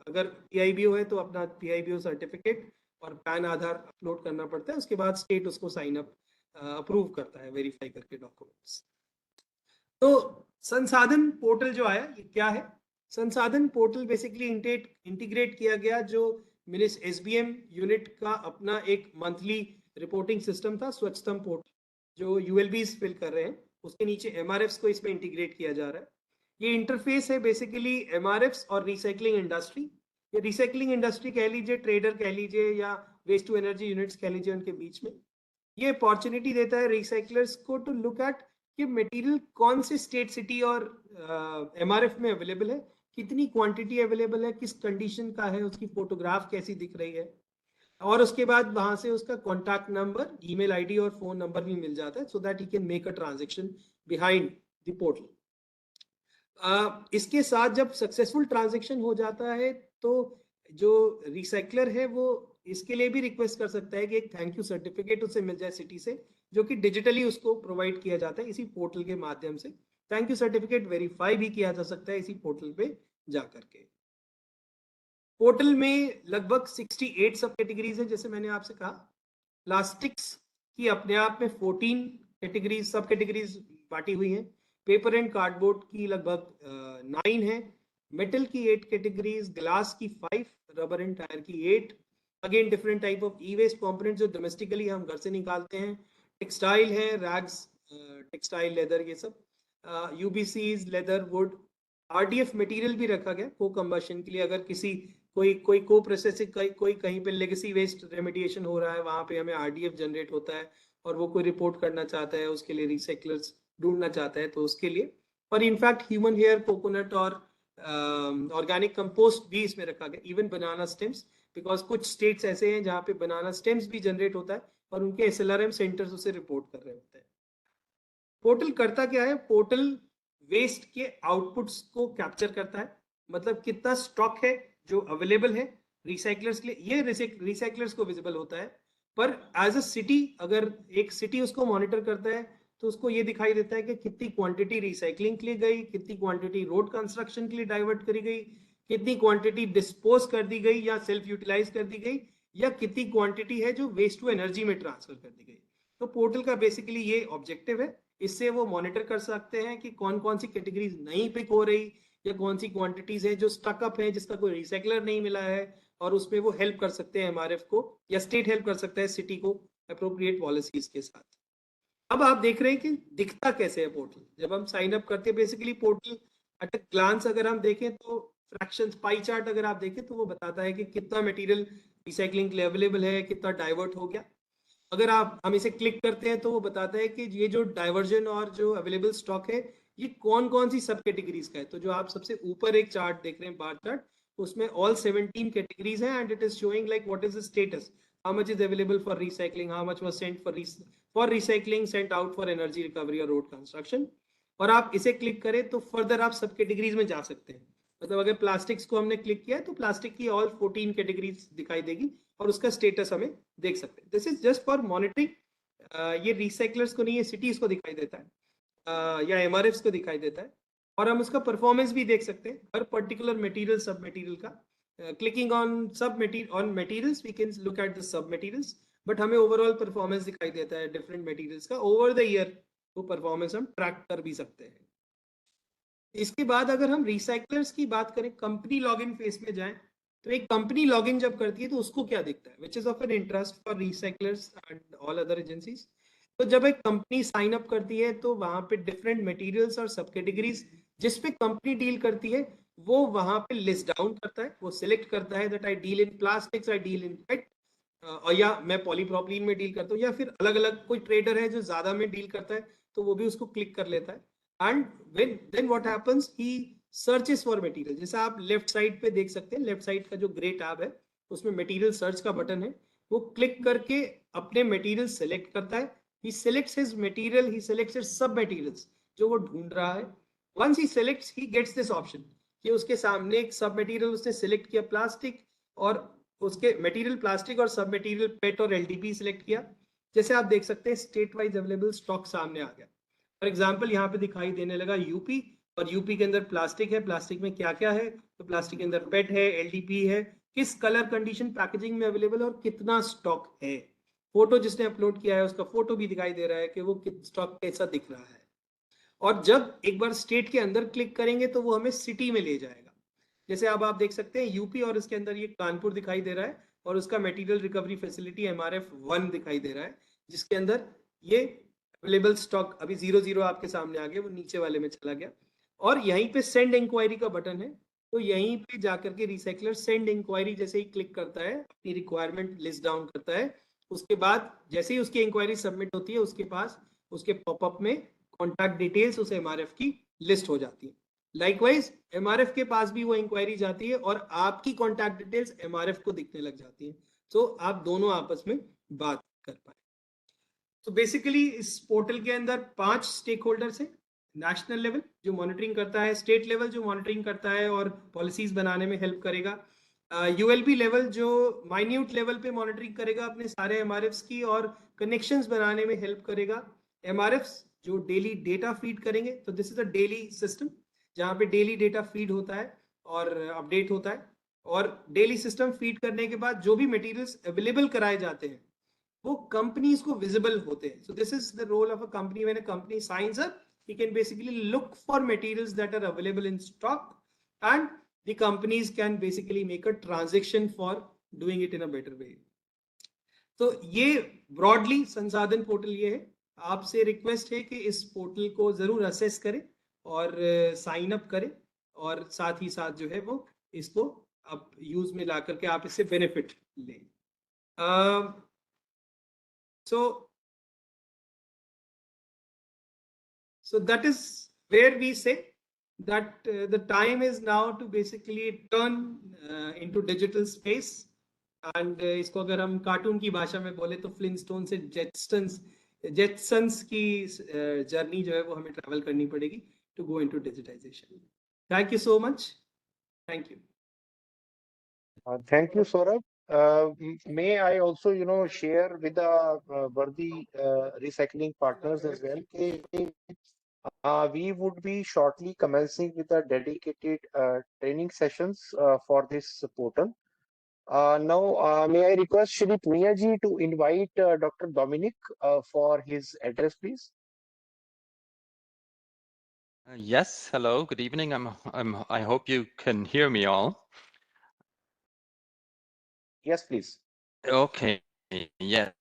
D: अगर पीआईबीओ है तो अपना पीआईबीओ सर्टिफिकेट और पैन आधार अपलोड करना पड़ता है। उसके बाद स्टेट उसको साइन अप अप्रूव करता है वेरीफाई करके डॉक्यूमेंट्स। तो संसाधन पोर्टल जो आया ये क्या है? संसाधन पोर्टल बेसिकली इंटीग्रेट किया गया जो एसबीएम यूनिट का अपना एक मंथली रिपोर्टिंग सिस्टम था स्वच्छतम पोर्टल, जो यूएलबीज फिल कर रहे हैं उसके नीचे एमआरएफ्स को इसमें इंटीग्रेट किया जा रहा है। ये इंटरफेस है बेसिकली एमआरएफ्स और रिसाइकलिंग इंडस्ट्री। ये रिसाइकलिंग इंडस्ट्री कह लीजिए, ट्रेडर कह लीजिए या वेस्ट टू एनर्जी यूनिट्स कह लीजिए, उनके बीच में ये अपॉर्चुनिटी देता है रिसाइकलर्स को टू लुक एट कि मटेरियल कौन से स्टेट, सिटी और एमआरएफ में अवेलेबल है, कितनी क्वांटिटी अवेलेबल है, किस कंडीशन का है, उसकी फोटोग्राफ कैसी दिख रही है, और उसके बाद वहां से उसका कॉन्टैक्ट नंबर, ईमेल आईडी और फोन नंबर भी मिल जाता है so that he can make a transaction behind the portal. इसके साथ जब सक्सेसफुल ट्रांजैक्शन हो जाता है तो जो रिसाइकलर है वो इसके लिए भी रिक्वेस्ट कर सकता है कि एक थैंक यू सर्टिफिकेट उसे मिल जाए सिटी से, जो कि डिजिटली उसको प्रोवाइड किया जाता है इसी पोर्टल के माध्यम से। थैंक यू सर्टिफिकेट वेरीफाई भी किया जा सकता है इसी पोर्टल पे जाकर के। पोर्टल में लगभग 68 सब कैटेगरीज है, जैसे मैंने आपसे कहा। प्लास्टिक्स की अपने आप में 14 कैटेगरीज, सब कैटेगरीज बांटी हुई हैं। पेपर एंड कार्डबोर्ड की लगभग 9 है। मेटल की 8 कैटेगरीज, ग्लास की 5, रबर एंड टायर की 8। Again different type of e waste components जो डोमेस्टिकली हम घर से निकालते हैं। टेक्सटाइल है, रैग्स, टेक्सटाइल, लेदर, ये सब। यूबीसीज, लेदर, वुड। आरडीएफ मटेरियल भी रखा गया को कंबशन के लिए, अगर किसी कोई को प्रोसेसिंग कोई कहीं पे लेगेसी वेस्ट रेमेडिएशन हो रहा है, वहां पे हमें आरडीएफ जनरेट होता है और वो कोई रिपोर्ट करना चाहता है, उसके लिए रिसाइकलर्स ढूंढना चाहता है, तो उसके लिए। और इनफैक्ट ह्यूमन हेयर, कोकोनट और ऑर्गेनिक कंपोस्ट भी इसमें रखा गया। इवन बनाना स्टेम्स, बिकॉज कुछ स्टेट्स ऐसे हैं जहाँ पे बनाना स्टेम्स भी जनरेट होता है और उनके एसएलआरएम सेंटर्स उसे रिपोर्ट कर रहे होते हैं। पोर्टल करता क्या है? पोर्टल वेस्ट के आउटपुट्स को कैप्चर करता है, मतलब कितना स्टॉक है जो अवेलेबल है रिसाइकलर्स के लिए, ये रिसाइकलर्स को विजिबल होता है। पर एज अ सिटी, अगर एक सिटी उसको मॉनिटर करता है तो उसको ये दिखाई देता है कि कितनी क्वांटिटी रिसाइकलिंग के लिए गई, कितनी क्वांटिटी रोड कंस्ट्रक्शन के लिए डाइवर्ट करी गई, कितनी क्वांटिटी डिस्पोज कर दी गई या सेल्फ यूटिलाइज कर दी गई, या कितनी क्वांटिटी है जो वेस्ट टू एनर्जी में ट्रांसफर कर दी गई। तो पोर्टल का बेसिकली ये ऑब्जेक्टिव है। इससे वो मॉनिटर कर सकते हैं कि कौन कौन सी कैटेगरीज नहीं पिक हो रही, या कौन सी क्वांटिटीज है जो स्टकअप है, जिसका कोई रिसाइकलर नहीं मिला है, और उसमें वो हेल्प कर सकते हैं एमआरएफ को, या स्टेट हेल्प कर सकता है सिटी को अप्रोप्रिएट पॉलिसीज के साथ। अब आप देख रहे हैं कि दिखता कैसे है पोर्टल। जब हम साइन अप करते हैं, basically portal at a glance अगर हम देखें तो फ्रैक्शंस पाई चार्ट अगर आप देखें तो वो बताता है कि कितना मटेरियल रिसाइकलिंग के लिए अवेलेबल है, कितना डाइवर्ट हो गया। अगर हम इसे क्लिक करते हैं तो वो बताता है कि ये जो डाइवर्जन और जो अवेलेबल स्टॉक है ये कौन कौन सी सब कैटेगरीज का है। तो जो आप सबसे ऊपर एक चार्ट देख रहे हैं, बार चार्ट, उसमें ऑल 17 कैटेगरीज हैं and it is showing like what is the status, how much is available for recycling, how much was sent for recycling, sent out for energy recovery or road construction। और आप इसे click करें तो further आप सब categories में जा सकते हैं। मतलब अगर प्लास्टिक्स को हमने क्लिक किया तो प्लास्टिक की ऑल 14 कैटेगरीज दिखाई देगी और उसका स्टेटस हमें देख सकते हैं। This is just for monitoring. ये रिसाइकलर्स को नहीं, ये सिटीज को दिखाई देता है या एमआरएफ्स को दिखाई देता है। और हम उसका परफॉर्मेंस भी देख सकते हैं हर पर्टिकुलर मटेरियल, सब मटेरियल का। Clicking on materials, we can look at the sub materials, but हमें overall performance दिखाई देता है different materials का over the year। वो performance हम track कर भी सकते हैं। इसके बाद अगर हम recyclers की बात करें, कंपनी लॉगिन फेस में जाएं, तो एक कंपनी लॉगिन जब करती है तो उसको क्या दिखता है, which is of an interest for recyclers and all other agencies। तो जब एक कंपनी साइन अप करती है तो वहां पे डिफरेंट मटेरियल्स और सब कैटेगरीज जिसपे कंपनी डील करती है वो वहां पे लिस्ट डाउन करता है। वो सिलेक्ट करता है that I deal in plastics, I deal in PET, और या मैं पॉलीप्रोपिलीन में डील करता हूँ, या फिर अलग अलग कोई ट्रेडर है जो ज्यादा में डील करता है तो वो भी उसको क्लिक कर लेता है। And then what happens, he searches for material. जैसे आप लेफ्ट साइड पे देख सकते हैं, लेफ्ट साइड का जो ग्रे टैब है उसमें मटेरियल सर्च का बटन है। वो क्लिक करके अपने मटेरियल सेलेक्ट करता है। he selects his material, he selects his sub materials जो वो ढूंढ रहा है। once he selects, he gets this option कि उसके सामने एक सब मटेरियल उसने सिलेक्ट किया प्लास्टिक, और उसके मटेरियल प्लास्टिक और सब मटेरियल पेट और एलडीपी सिलेक्ट किया। जैसे आप देख सकते हैं स्टेट वाइज अवेलेबल स्टॉक सामने आ गया। फॉर एग्जांपल यहाँ पे दिखाई देने लगा यूपी, और यूपी के अंदर प्लास्टिक है। प्लास्टिक में क्या क्या है, तो प्लास्टिक के अंदर पेट है, एलडीपी है, किस कलर कंडीशन पैकेजिंग में अवेलेबल और कितना स्टॉक है। फोटो जिसने अपलोड किया है उसका फोटो भी दिखाई दे रहा है कि वो स्टॉक कैसा दिख रहा है। और जब एक बार स्टेट के अंदर क्लिक करेंगे तो वो हमें सिटी में ले जाएगा। जैसे अब आप देख सकते हैं यूपी, और इसके अंदर ये कानपुर दिखाई दे रहा है, और उसका मटेरियल रिकवरी फैसिलिटी एमआरएफ 1 दिखाई दे रहा है, जिसके अंदर ये अवेलेबल स्टॉक अभी 00 आपके सामने आ गया, वो नीचे वाले में चला गया। और यहीं पे सेंड इंक्वायरी का बटन है, तो यहीं पे जाकर के रिसाइकलर सेंड इंक्वायरी जैसे ही क्लिक करता है, अपनी रिक्वायरमेंट लिस्ट डाउन करता है, उसके बाद जैसे ही उसकी इंक्वायरी सबमिट होती है उसके पास उसके पॉपअप में कॉन्टैक्ट डिटेल्स उस एमआरएफ की लिस्ट हो जाती है। लाइकवाइज एमआरएफ के पास भी वो इंक्वायरी जाती है और आपकी कॉन्टैक्ट डिटेल्स एमआरएफ को दिखने लग जाती है, तो आप दोनों आपस में बात कर पाए। तो बेसिकली इस पोर्टल के अंदर 5 स्टेक होल्डर्स हैं। नेशनल लेवल जो मॉनिटरिंग करता है, स्टेट लेवल जो मॉनिटरिंग करता है और पॉलिसीज बनाने में हेल्प करेगा, यूएलबी लेवल जो माइन्यूट लेवल पे मॉनिटरिंग करेगा अपने सारे एमआरएफ्स की और कनेक्शंस बनाने में हेल्प करेगा। एमआरएफ्स जो डेली डेटा फीड करेंगे, तो this is a daily system जहाँ पे डेली डेटा फीड होता है और अपडेट होता है, और डेली सिस्टम फीड करने के बाद जो भी मटेरियल्स अवेलेबल कराए जाते हैं वो कंपनीज को विजिबल होते हैं। So this is the role of a company. When a company signs up, he can basically look for materials that are available in stock, and the companies can basically make a transaction for doing it in a better way. तो ये broadly संसाधन portal ये है। आपसे request है कि इस portal को जरूर असेस करें और साइन अप करें, और साथ ही साथ जो है वो इसको आप यूज में ला करके आप इससे बेनिफिट लें। So that is where we say that the time is now to basically turn into digital space, and इसको अगर हम कार्टून की भाषा में बोले तो फ्लिंटस्टोन से जेटसन्स की जर्नी जो है वो हमें ट्रैवल करनी पड़ेगी to go into digitization. Thank you so much. Thank you.
L: Thank you, Saurabh. May I also, share with the worthy recycling partners as well. We would be shortly commencing with a dedicated training sessions for this portal. Now, may I request Shri Punia ji to invite Dr. Dominic for his address, please?
U: Yes, hello, good evening. I hope you can hear me all.
L: Yes, please.
U: Okay, yes.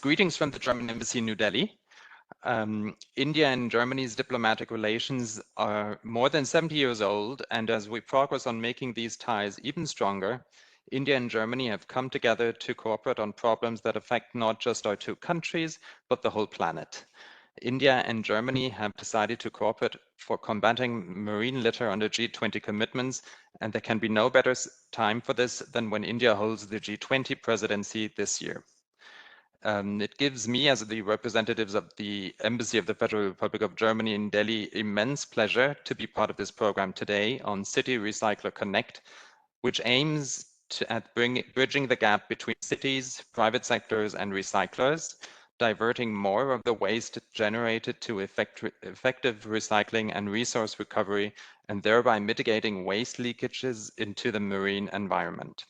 U: Greetings from the German Embassy in New Delhi. India and Germany's diplomatic relations are more than 70 years old, and as we progress on making these ties even stronger, India and Germany have come together to cooperate on problems that affect not just our two countries, but the whole planet. India and Germany have decided to cooperate for combating marine litter under G20 commitments, and there can be no better time for this than when India holds the G20 presidency this year. It gives me, as the representatives of the Embassy of the Federal Republic of Germany in Delhi, immense pleasure to be part of this program today on City Recycler Connect, which aims at bridging the gap between cities, private sectors, and recyclers, diverting more of the waste generated to effective recycling and resource recovery, and thereby mitigating waste leakages into the marine environment.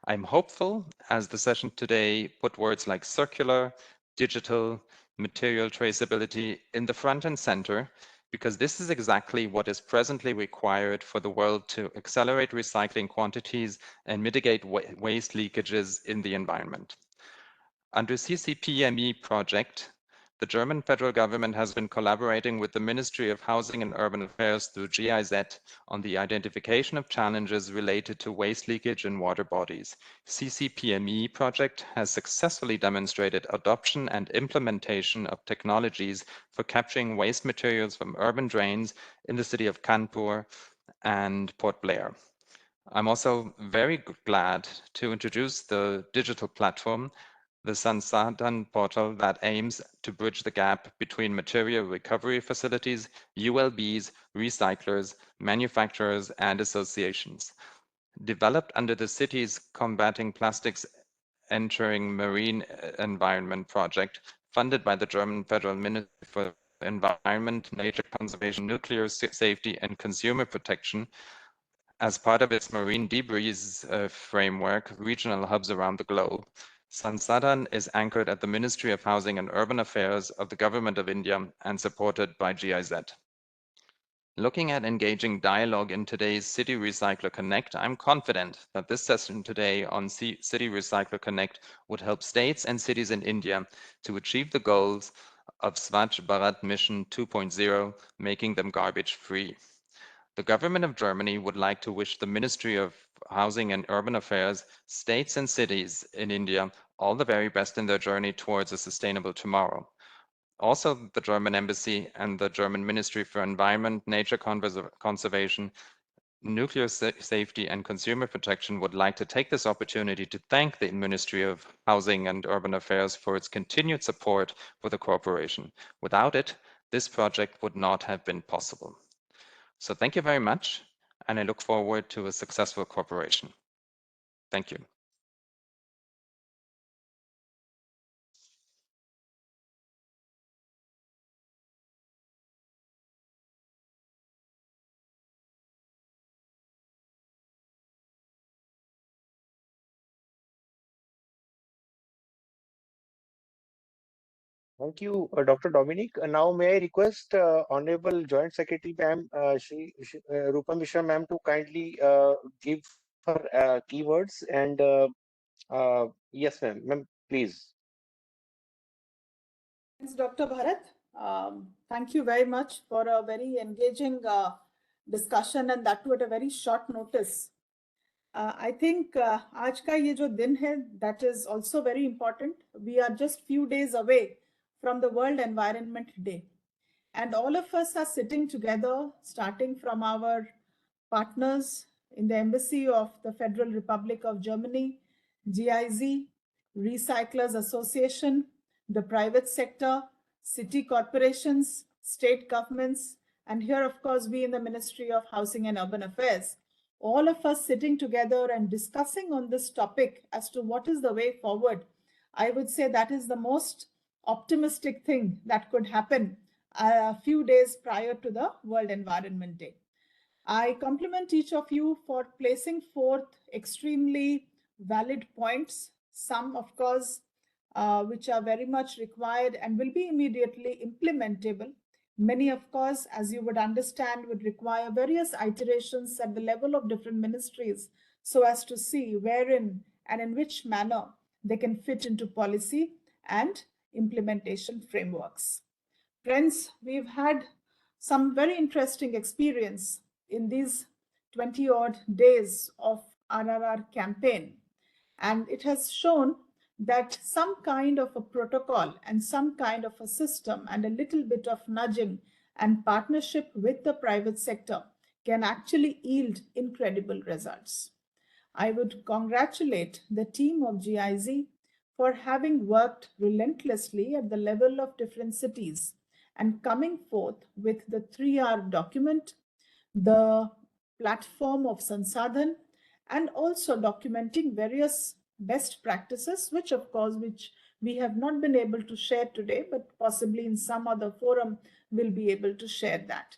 U: I'm hopeful, as the session today put words like circular, digital, material traceability in the front and center, because this is exactly what is presently required for the world to accelerate recycling quantities and mitigate waste leakages in the environment. Under CCPME project, the German federal government has been collaborating with the Ministry of Housing and Urban Affairs through GIZ on the identification of challenges related to waste leakage in water bodies. CCPME project has successfully demonstrated adoption and implementation of technologies for capturing waste materials from urban drains in the city of Kanpur and Port Blair. I'm also very glad to introduce the digital platform, the Sansadan portal, that aims to bridge the gap between material recovery facilities, ULBs, recyclers, manufacturers, and associations. Developed under the city's Combating Plastics Entering Marine Environment project, funded by the German Federal Ministry for Environment, Nature Conservation, Nuclear Safety, and Consumer Protection, as part of its marine debris framework, regional hubs around the globe. Sansadan is anchored at the Ministry of Housing and Urban Affairs of the Government of India and supported by GIZ. Looking at engaging dialogue in today's City Recycler Connect, I'm confident that this session today on City Recycler Connect would help states and cities in India to achieve the goals of Swachh Bharat Mission 2.0, making them garbage-free. The government of Germany would like to wish the Ministry of Housing and Urban Affairs, states and cities in India all the very best in their journey towards a sustainable tomorrow. Also, the German Embassy and the German Ministry for Environment, Nature Conservation, Nuclear Safety and Consumer Protection would like to take this opportunity to thank the Ministry of Housing and Urban Affairs for its continued support for the cooperation. Without it, this project would not have been possible. So thank you very much, and I look forward to a successful cooperation. Thank you.
L: Thank you, Dr. Dominic. Now, may I request Honorable Joint Secretary Ma'am, Rupam Mishra Ma'am, to kindly give her keywords and yes, ma'am, please.
B: Thanks, Dr. Bharat. Thank you very much for a very engaging discussion, and that too at a very short notice. I think आज का ये जो दिन है, that is also very important. We are just few days away from the World Environment Day, and all of us are sitting together, starting from our partners in the Embassy of the Federal Republic of Germany, GIZ, Recyclers Association, the private sector, city corporations, state governments, and here, of course, we in the Ministry of Housing and Urban Affairs, all of us sitting together and discussing on this topic as to what is the way forward, I would say that is the most optimistic thing that could happen a few days prior to the World Environment Day. I compliment each of you for placing forth extremely valid points, some of course, which are very much required and will be immediately implementable. Many, of course, as you would understand, would require various iterations at the level of different ministries so as to see wherein and in which manner they can fit into policy and implementation frameworks. Friends, we've had some very interesting experience in these 20-odd days of RRR campaign, and it has shown that some kind of a protocol and some kind of a system and a little bit of nudging and partnership with the private sector can actually yield incredible results. I would congratulate the team of GIZ for having worked relentlessly at the level of different cities and coming forth with the 3R document, the platform of Sansadhan, and also documenting various best practices, which we have not been able to share today, but possibly in some other forum we'll be able to share that.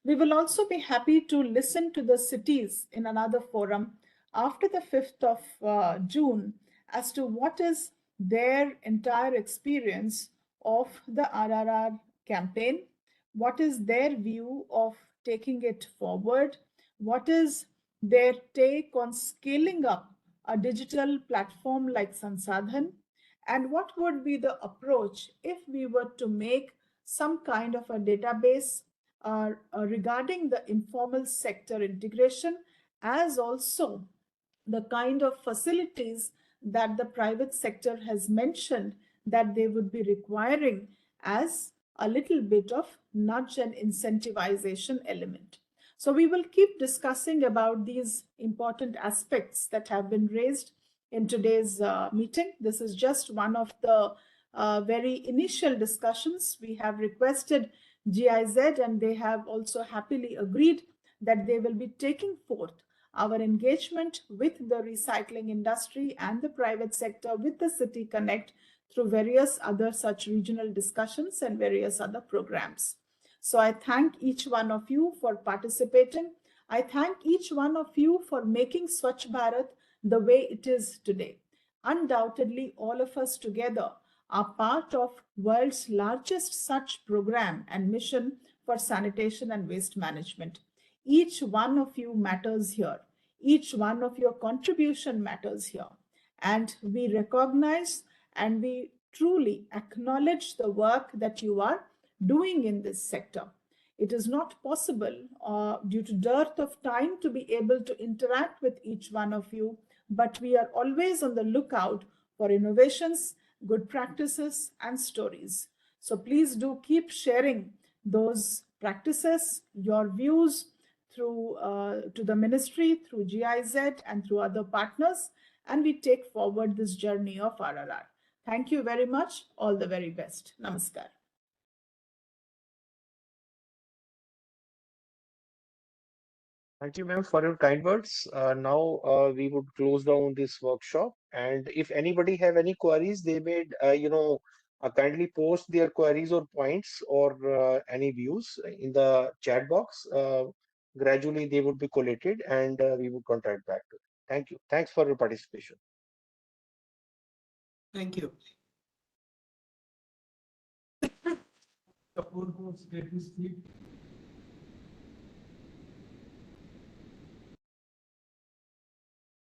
B: We will also be happy to listen to the cities in another forum after the 5th of June as to what is their entire experience of the RRR campaign, what is their view of taking it forward, what is their take on scaling up a digital platform like Sansadhan, and what would be the approach if we were to make some kind of a database regarding the informal sector integration, as also the kind of facilities that the private sector has mentioned that they would be requiring as a little bit of nudge and incentivization element. So we will keep discussing about these important aspects that have been raised in today's meeting. This is just one of the very initial discussions. We have requested GIZ and they have also happily agreed that they will be taking forth our engagement with the recycling industry and the private sector with the City Connect through various other such regional discussions and various other programs. So I thank each one of you for participating. I thank each one of you for making Swachh Bharat the way it is today. Undoubtedly, all of us together are part of world's largest such program and mission for sanitation and waste management. Each one of you matters here. Each one of your contribution matters here. And we recognize and we truly acknowledge the work that you are doing in this sector. It is not possible due to dearth of time to be able to interact with each one of you, but we are always on the lookout for innovations, good practices, and stories. So please do keep sharing those practices, your views through to the ministry, through GIZ, and through other partners, and we take forward this journey of RRR. Thank you very much. All the very best. Namaskar.
L: Thank you, ma'am, for your kind words. Now we would close down this workshop, and if anybody have any queries, they may, kindly post their queries or points or any views in the chat box. Gradually, they would be collated, and we would contact back to them. Thank you. Thanks for your participation.
D: Thank you. Kapoor, get to sleep.